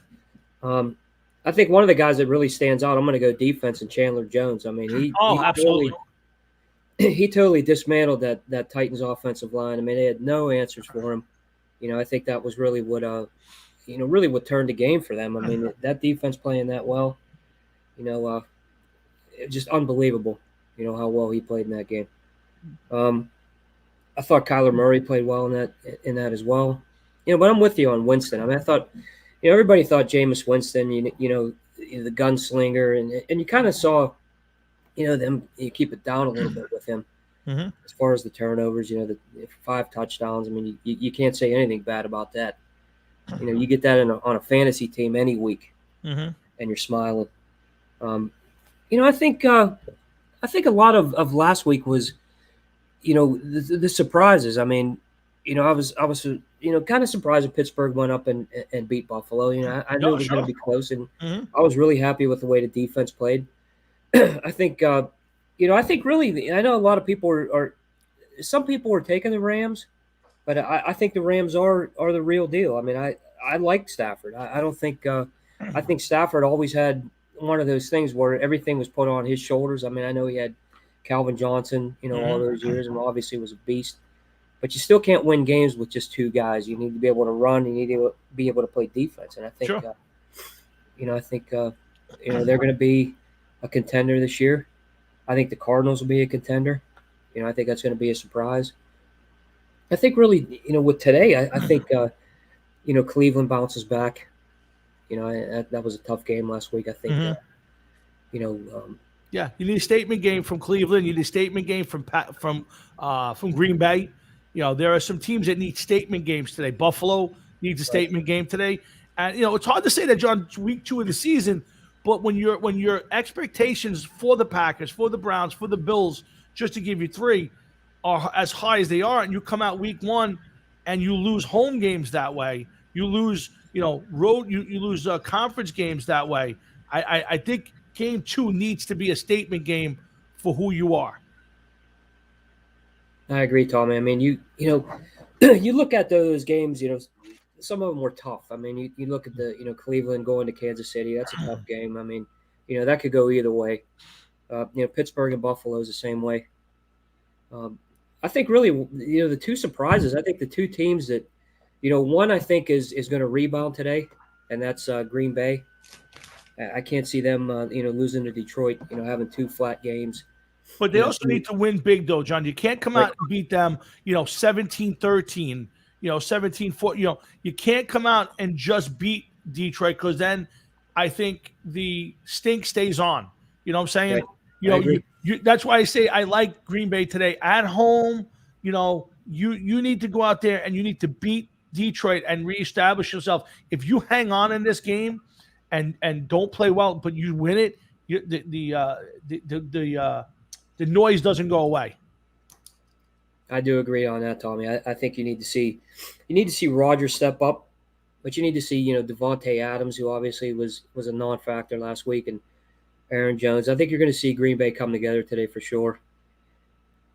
I think one of the guys that really stands out, I'm going to go defense, and Chandler Jones. I mean, he absolutely. He totally dismantled that Titans offensive line. I mean, they had no answers for him. I think that was really what turned the game for them. I mean, that defense playing that well, just unbelievable. How well he played in that game. I thought Kyler Murray played well in that as well. But I'm with you on Winston. I mean, I thought, everybody thought Jameis Winston, the gunslinger, and you kind of saw, them keep it down a little bit with him as far as the turnovers. The 5 touchdowns. I mean, you can't say anything bad about that. You get that on a fantasy team any week, and you're smiling. I think a lot of last week was, the surprises. I mean, I was kind of surprised that Pittsburgh went up and beat Buffalo. I knew it was going to be close, and I was really happy with the way the defense played. I think really, I know a lot of people some people were taking the Rams, But I think the Rams are the real deal. I mean, I like Stafford. I don't think I think Stafford always had one of those things where everything was put on his shoulders. I mean, I know he had Calvin Johnson, all those years, and obviously was a beast. But you still can't win games with just two guys. You need to be able to run. You need to be able to play defense. And I think, Sure. They're going to be a contender this year. I think the Cardinals will be a contender. I think that's going to be a surprise. I think really, with today, I think, Cleveland bounces back. That was a tough game last week. I think, Yeah, you need a statement game from Cleveland. You need a statement game from Green Bay. There are some teams that need statement games today. Buffalo needs a statement game today, and it's hard to say that, John. It's week 2 of the season, but when your expectations for the Packers, for the Browns, for the Bills, just to give you 3, are as high as they are, and you come out week 1 and you lose home games that way, you lose road, you lose conference games that way. I think game 2 needs to be a statement game for who you are. I agree, Tommy. I mean, you look at those games. Some of them were tough. I mean, you look at the Cleveland going to Kansas City. That's a tough game. I mean, that could go either way. Pittsburgh and Buffalo is the same way. I think really, the two surprises. I think the two teams that, one I think is going to rebound today, and that's Green Bay. I can't see them, losing to Detroit. Having 2 flat games. But they also need to win big, though, John. You can't come out and beat them, 17-13, 17-4. You can't come out and just beat Detroit, because then I think the stink stays on. You know what I'm saying? Right. That's why I say I like Green Bay today. At home, you need to go out there and you need to beat Detroit and reestablish yourself. If you hang on in this game and don't play well, but you win it, the noise doesn't go away. I do agree on that, Tommy. I think you need to see Rodgers step up, but you need to see Devontae Adams, who obviously was a non-factor last week, and Aaron Jones. I think you're going to see Green Bay come together today for sure.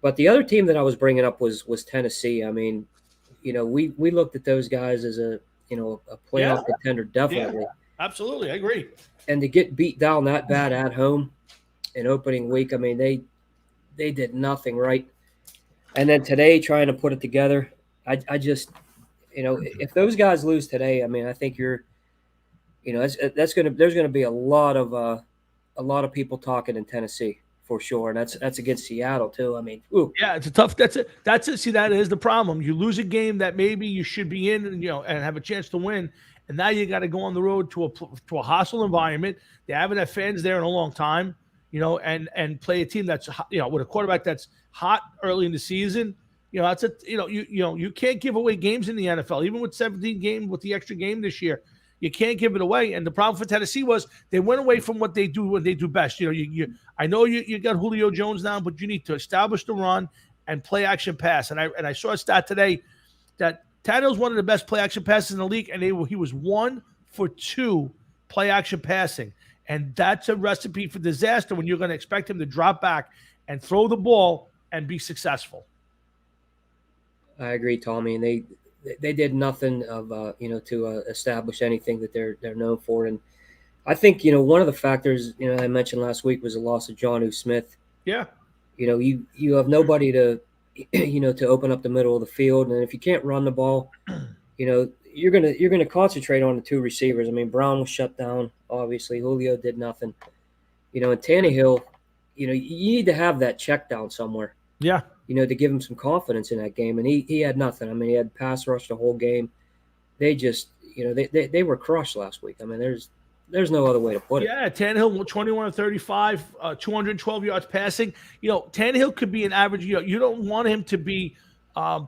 But the other team that I was bringing up was Tennessee. I mean, we looked at those guys as a playoff contender, definitely. Yeah, absolutely, I agree. And to get beat down that bad at home in opening week, I mean, they did nothing right. And then today, trying to put it together, I just, if those guys lose today, I mean, I think there's going to be a lot of people talking in Tennessee for sure, and that's against Seattle too. I mean, yeah, it's a tough. That's it. See, that is the problem. You lose a game that maybe you should be in, and have a chance to win, and now you got to go on the road to a hostile environment. They haven't had fans there in a long time. And play a team that's with a quarterback that's hot early in the season. That's you can't give away games in the NFL, even with 17 games with the extra game this year. You can't give it away. And the problem for Tennessee was they went away from what they do when they do best. I know you got Julio Jones now, but you need to establish the run and play action pass. And I saw a stat today that Tannehill's one of the best play action passes in the league, and he was 1 for 2 play action passing. And that's a recipe for disaster when you're going to expect him to drop back and throw the ball and be successful. I agree, Tommy. And they did nothing of to establish anything that they're known for. And I think one of the factors I mentioned last week was the loss of Jonnu Smith. Yeah. You have nobody to to open up the middle of the field, and if you can't run the ball, you're gonna concentrate on the 2 receivers. I mean, Brown was shut down. Obviously, Julio did nothing. And Tannehill, you need to have that check down somewhere. Yeah. To give him some confidence in that game, and he had nothing. I mean, he had pass rush the whole game. They just, they were crushed last week. I mean, there's no other way to put it. Yeah, Tannehill 21-35, 212 yards passing. Tannehill could be an average. You don't want him to be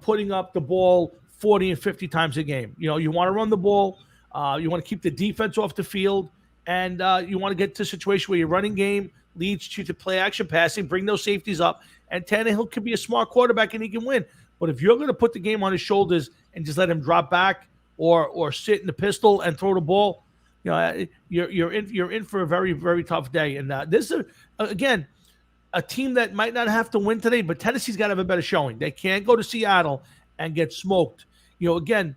putting up the ball 40 and 50 times a game. You want to run the ball. You want to keep the defense off the field, and you want to get to a situation where your running game leads you to play action passing, bring those safeties up, and Tannehill could be a smart quarterback and he can win. But if you're going to put the game on his shoulders and just let him drop back or sit in the pistol and throw the ball, you're in for a very, very tough day. And this is again a team that might not have to win today, but Tennessee's got to have a better showing. They can't go to Seattle and get smoked. Again,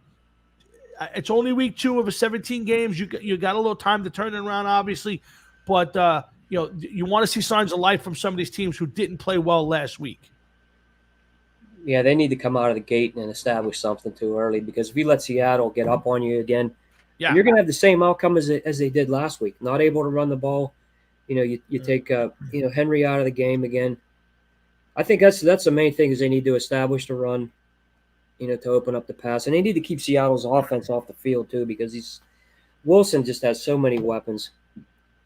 it's only week 2 of a 17 games. You got a little time to turn it around, obviously, but you want to see signs of life from some of these teams who didn't play well last week. Yeah, they need to come out of the gate and establish something too early, because if you let Seattle get up on you again, Yeah, you're going to have the same outcome as they did last week. Not able to run the ball. You take Henry out of the game again. I think that's the main thing, is they need to establish the run, to open up the pass, and they need to keep Seattle's offense off the field too, because Wilson just has so many weapons.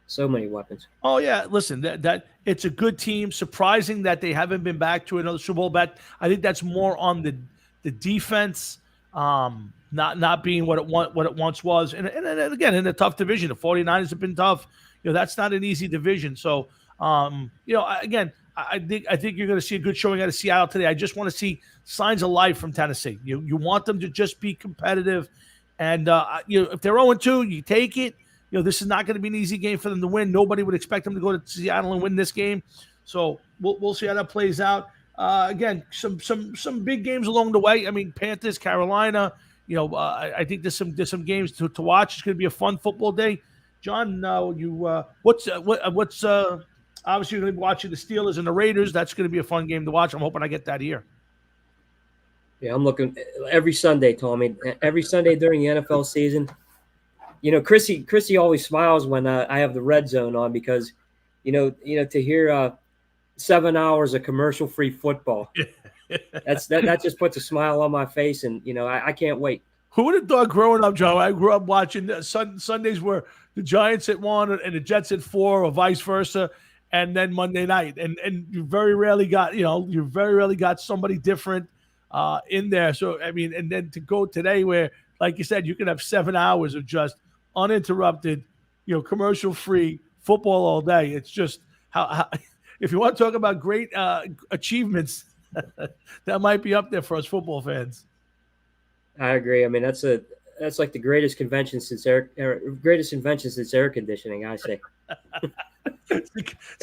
So many weapons. Oh yeah, listen, that it's a good team. Surprising that they haven't been back to another Super Bowl bet. I think that's more on the defense, not being what it once was. And again, in a tough division, the 49ers have been tough. That's not an easy division. So, again, I think you're going to see a good showing out of Seattle today. I just want to see signs of life from Tennessee. You want them to just be competitive, and if they're 0-2, you take it. This is not going to be an easy game for them to win. Nobody would expect them to go to Seattle and win this game. So we'll see how that plays out. Again, some big games along the way. I mean, Panthers, Carolina. I think there's some games to watch. It's going to be a fun football day. John, what's obviously you're going to be watching the Steelers and the Raiders. That's going to be a fun game to watch. I'm hoping I get that here. Yeah, I'm looking every Sunday, Tommy. Every Sunday during the NFL season. Chrissy always smiles when I have the red zone on, because, to hear 7 hours of commercial-free football, that just puts a smile on my face, and I can't wait. Who would have thought growing up, Joe? I grew up watching Sundays where the Giants at 1 and the Jets at 4, or vice versa, and then Monday night, and you very rarely got somebody different in there. So I mean, and then to go today where, like you said, you can have 7 hours of just uninterrupted, commercial-free football all day. It's just how if you want to talk about great achievements, that might be up there for us football fans. I agree. I mean, that's like the greatest invention since air conditioning, I say. It's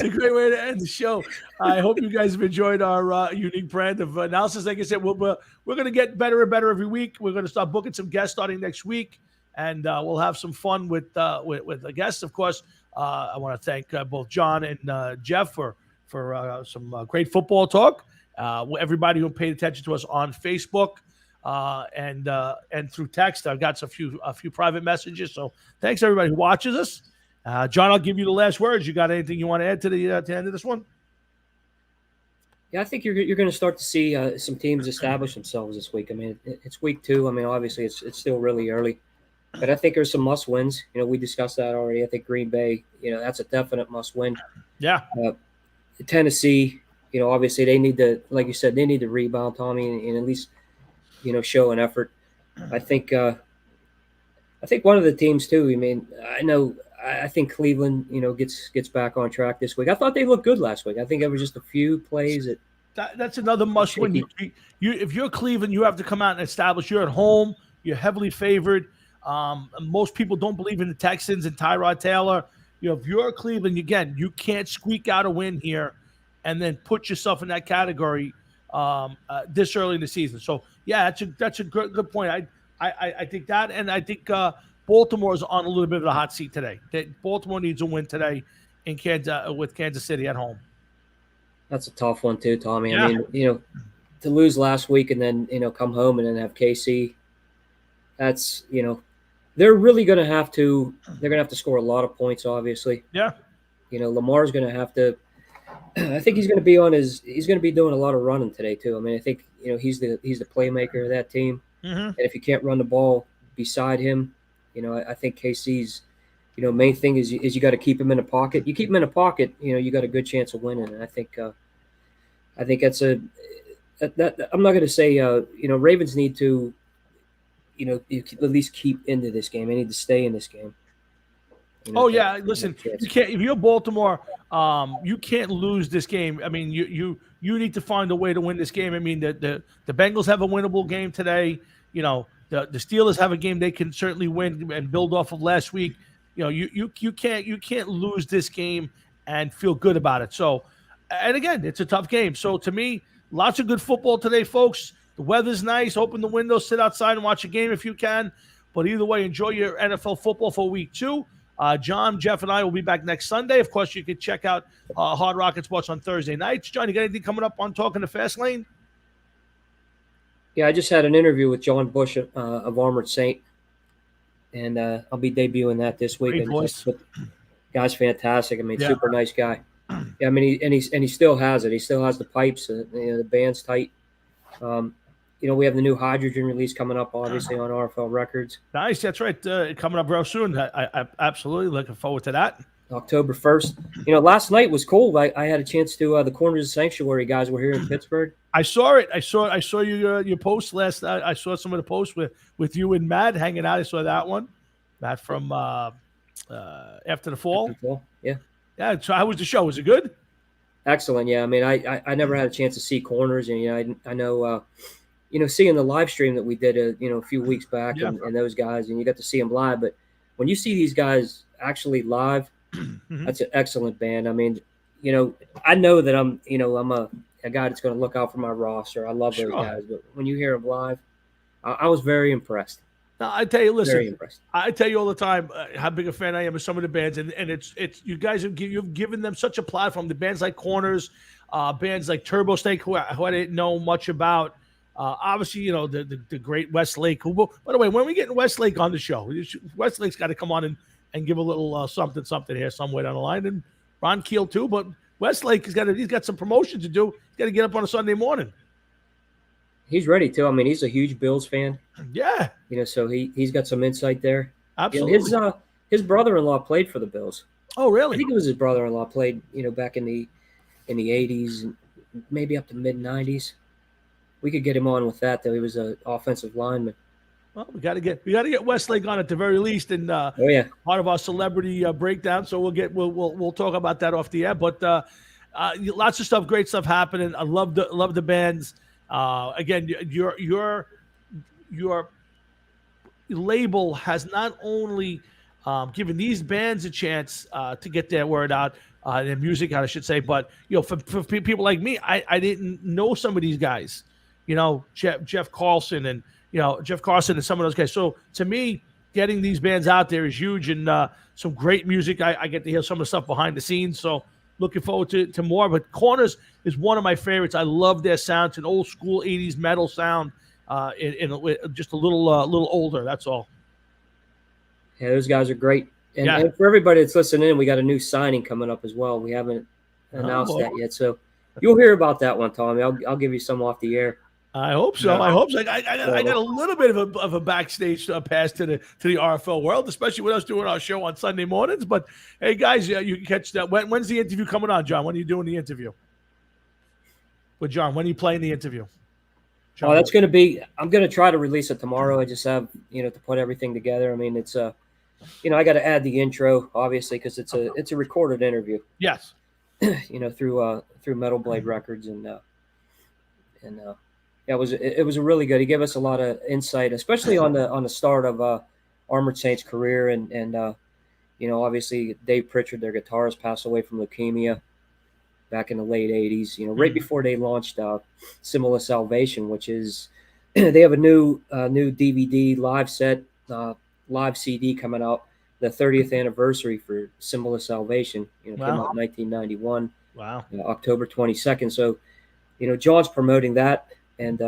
a great way to end the show. I hope you guys have enjoyed our unique brand of analysis. Like I said, we're going to get better and better every week. We're going to start booking some guests starting next week, and we'll have some fun with the guests. Of course, I want to thank both John and Jeff for some great football talk. Everybody who paid attention to us on Facebook and through text. I've got a few private messages. So thanks everybody who watches us. John, I'll give you the last words. You got anything you want to add to the end of this one? Yeah, I think you're going to start to see some teams establish themselves this week. I mean, it's week 2. I mean, obviously it's still really early, but I think there's some must wins. We discussed that already. I think Green Bay, that's a definite must win. Yeah. Tennessee, obviously they need to, like you said, they need to rebound, Tommy, and at least, show an effort. I think one of the teams too. I mean, I think Cleveland, gets back on track this week. I thought they looked good last week. I think it was just a few plays that's another must win. If you're Cleveland, you have to come out and establish you're at home. You're heavily favored. Most people don't believe in the Texans and Tyrod Taylor. If you're Cleveland, again, you can't squeak out a win here and then put yourself in that category this early in the season. So yeah, that's a good point. I think that, and I think Baltimore's on a little bit of a hot seat today. Baltimore needs a win today in with Kansas City at home. That's a tough one too, Tommy. Yeah. I mean, to lose last week and then come home and then have KC. That's they're really going to have to. They're going to have to score a lot of points, obviously. Yeah. Lamar's going to have to. I think he's going to be He's going to be doing a lot of running today too. I mean, I think he's the playmaker of that team. Mm-hmm. And if you can't run the ball beside him, I think KC's, main thing is you got to keep him in the pocket. You keep him in the pocket, you got a good chance of winning. And I think that's I'm not going to say, Ravens need to, at least keep into this game. They need to stay in this game. Listen, you can't. If you're Baltimore, you can't lose this game. I mean, you need to find a way to win this game. I mean, the Bengals have a winnable game today. The Steelers have a game they can certainly win and build off of last week. You can't lose this game and feel good about it. So, and again, it's a tough game. So to me, lots of good football today, folks. The weather's nice. Open the window, sit outside and watch a game if you can. But either way, enjoy your NFL football for week 2. John, Jeff, and I will be back next Sunday. Of course, you can check out Hard Rocket Sports on Thursday nights. John, you got anything coming up on Talking the Fast Lane? Yeah, I just had an interview with John Bush of Armored Saint, and I'll be debuting that this week. Great voice. Guy's fantastic. I mean, Yeah. super nice guy. Yeah, I mean, he still has it. He still has the pipes. The band's tight. We have the new Hydrogen release coming up, obviously, on RFL Records. Nice. That's right. Coming up real soon. I absolutely looking forward to that. October 1st. Last night was cool. I had a chance to the Corners of Sanctuary guys were here in Pittsburgh. I saw it. I saw your post last night. I saw some of the posts with you and Matt hanging out. I saw that one. Matt from After the Fall. Yeah. Yeah. So how was the show? Was it good? Excellent. Yeah. I mean, I never had a chance to see Corners, and I know seeing the live stream that we did a few weeks back, Yeah. and those guys, and you got to see them live. But when you see these guys actually live, that's an excellent band. I mean, I know that I'm a guy that's going to look out for my roster. I love those guys, but when you hear them live, I was very impressed. No, I tell you, Very listen. impressed. I tell you all the time how big a fan I am of some of the bands, and it's you guys you've given them such a platform. The bands like Corners, bands like Turbo Snake, who I didn't know much about. Obviously, the great Westlake. Who, by the way, when we get Westlake on the show, Westlake's got to come on and give a little something here somewhere down the line, and Ron Keel too. But Westlake he's got some promotion to do. He's got to get up on a Sunday morning. He's ready too. I mean, he's a huge Bills fan. Yeah, So he's got some insight there. absolutely. His brother-in-law played for the Bills. Oh, I really? think it was his brother-in-law played, back in the 80s, maybe up to mid 90s. We could get him on with that, though. He was an offensive lineman. Well, we got to get Westlake on at the very least, and Oh yeah, part of our celebrity breakdown. So we'll talk about that off the air. But lots of stuff, great stuff happening. I love the bands. Again, your label has not only given these bands a chance to get their word out, their music out, I should say, but for people like me, I didn't know some of these guys. Jeff Carlson and some of those guys. So to me, getting these bands out there is huge, and some great music. I get to hear some of the stuff behind the scenes. So looking forward to more. But Corners is one of my favorites. I love their sound. It's an old school 80s metal sound, in just a little older. That's all. yeah, those guys are great. And, Yeah. and for everybody that's listening in, we got a new signing coming up as well. We haven't announced that yet, so you'll hear about that one, Tommy. I'll give you some off the air. I hope so. Yeah. I hope so. I got a little bit of a backstage pass to the RFL world, especially with us doing our show on Sunday mornings. But hey, guys, you can catch that. When's the interview coming on, John? When are you doing the interview with John? When are you playing the interview? John, That's going to be. I'm going to try to release it tomorrow. I just have to put everything together. I mean, it's I got to add the intro, obviously, because it's a recorded interview. Yes. Through Metal Blade Records, and it was a really good. He gave us a lot of insight, especially on the start of Armored Saint's career, and obviously Dave Pritchard, their guitarist, passed away from leukemia back in the late 80s. Right before they launched Symbol of Salvation, which is they have a new DVD live set, live CD coming out, the 30th anniversary for Symbol of Salvation. Came out in 1991. Wow. October 22nd. So, John's promoting that. And,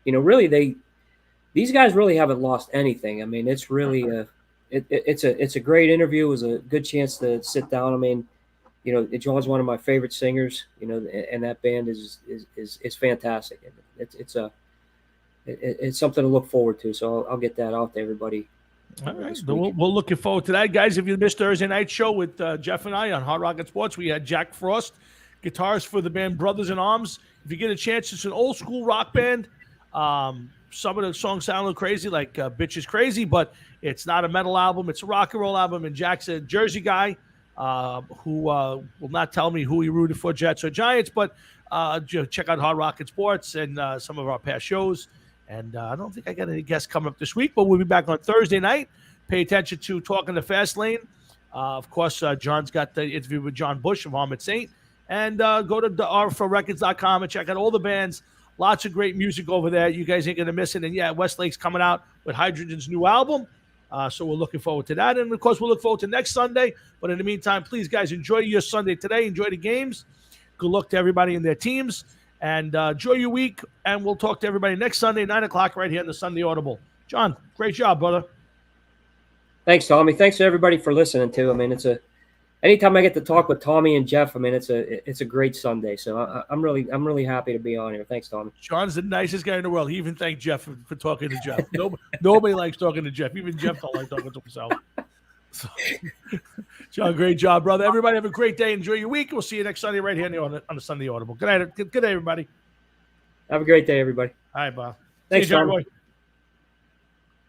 really these guys really haven't lost anything. I mean, it's really it's a great interview. It was a good chance to sit down. I mean, John's one of my favorite singers, and that band is fantastic. It's something to look forward to. So I'll get that out to everybody. All right. So we're looking forward to that, guys. If you missed Thursday night show with Jeff and I on Hard Rocket Sports, we had Jack Frost, guitarist for the band Brothers in Arms. If you get a chance, it's an old school rock band. Some of the songs sound a little crazy, like Bitch is Crazy, but it's not a metal album. It's a rock and roll album. And Jack's a Jersey guy who will not tell me who he rooted for, Jets or Giants, but check out Hard Rocket Sports and some of our past shows. And I don't think I got any guests coming up this week, but we'll be back on Thursday night. Pay attention to Talking the Fast Lane. Of course, John's got the interview with John Bush of Armored Saint. And go to rflrecords.com and check out all the bands Lots of great music over there. You guys ain't going to miss it. And yeah, Westlake's coming out with Hydrogen's new album. So we're looking forward to that. And of course, we'll look forward to next Sunday. But in the meantime, please, guys, enjoy your Sunday today. Enjoy the games. Good luck to everybody in their teams. And enjoy your week. And we'll talk to everybody next Sunday, 9 o'clock, right here on the Sunday Audible. John, great job, brother. Thanks, Tommy. Thanks to everybody for listening too. I mean, anytime I get to talk with Tommy and Jeff, I mean, it's a great Sunday. So I'm really happy to be on here. Thanks, Tommy. John's the nicest guy in the world. He even thanked Jeff for talking to Jeff. Nobody likes talking to Jeff. Even Jeff don't like talking to himself. So, John, great job, brother. Everybody have a great day. Enjoy your week. We'll see you next Sunday right here on the Sunday Audible. Good night. Good day, everybody. Have a great day, everybody. All right, Bob. Thanks, John. Tommy.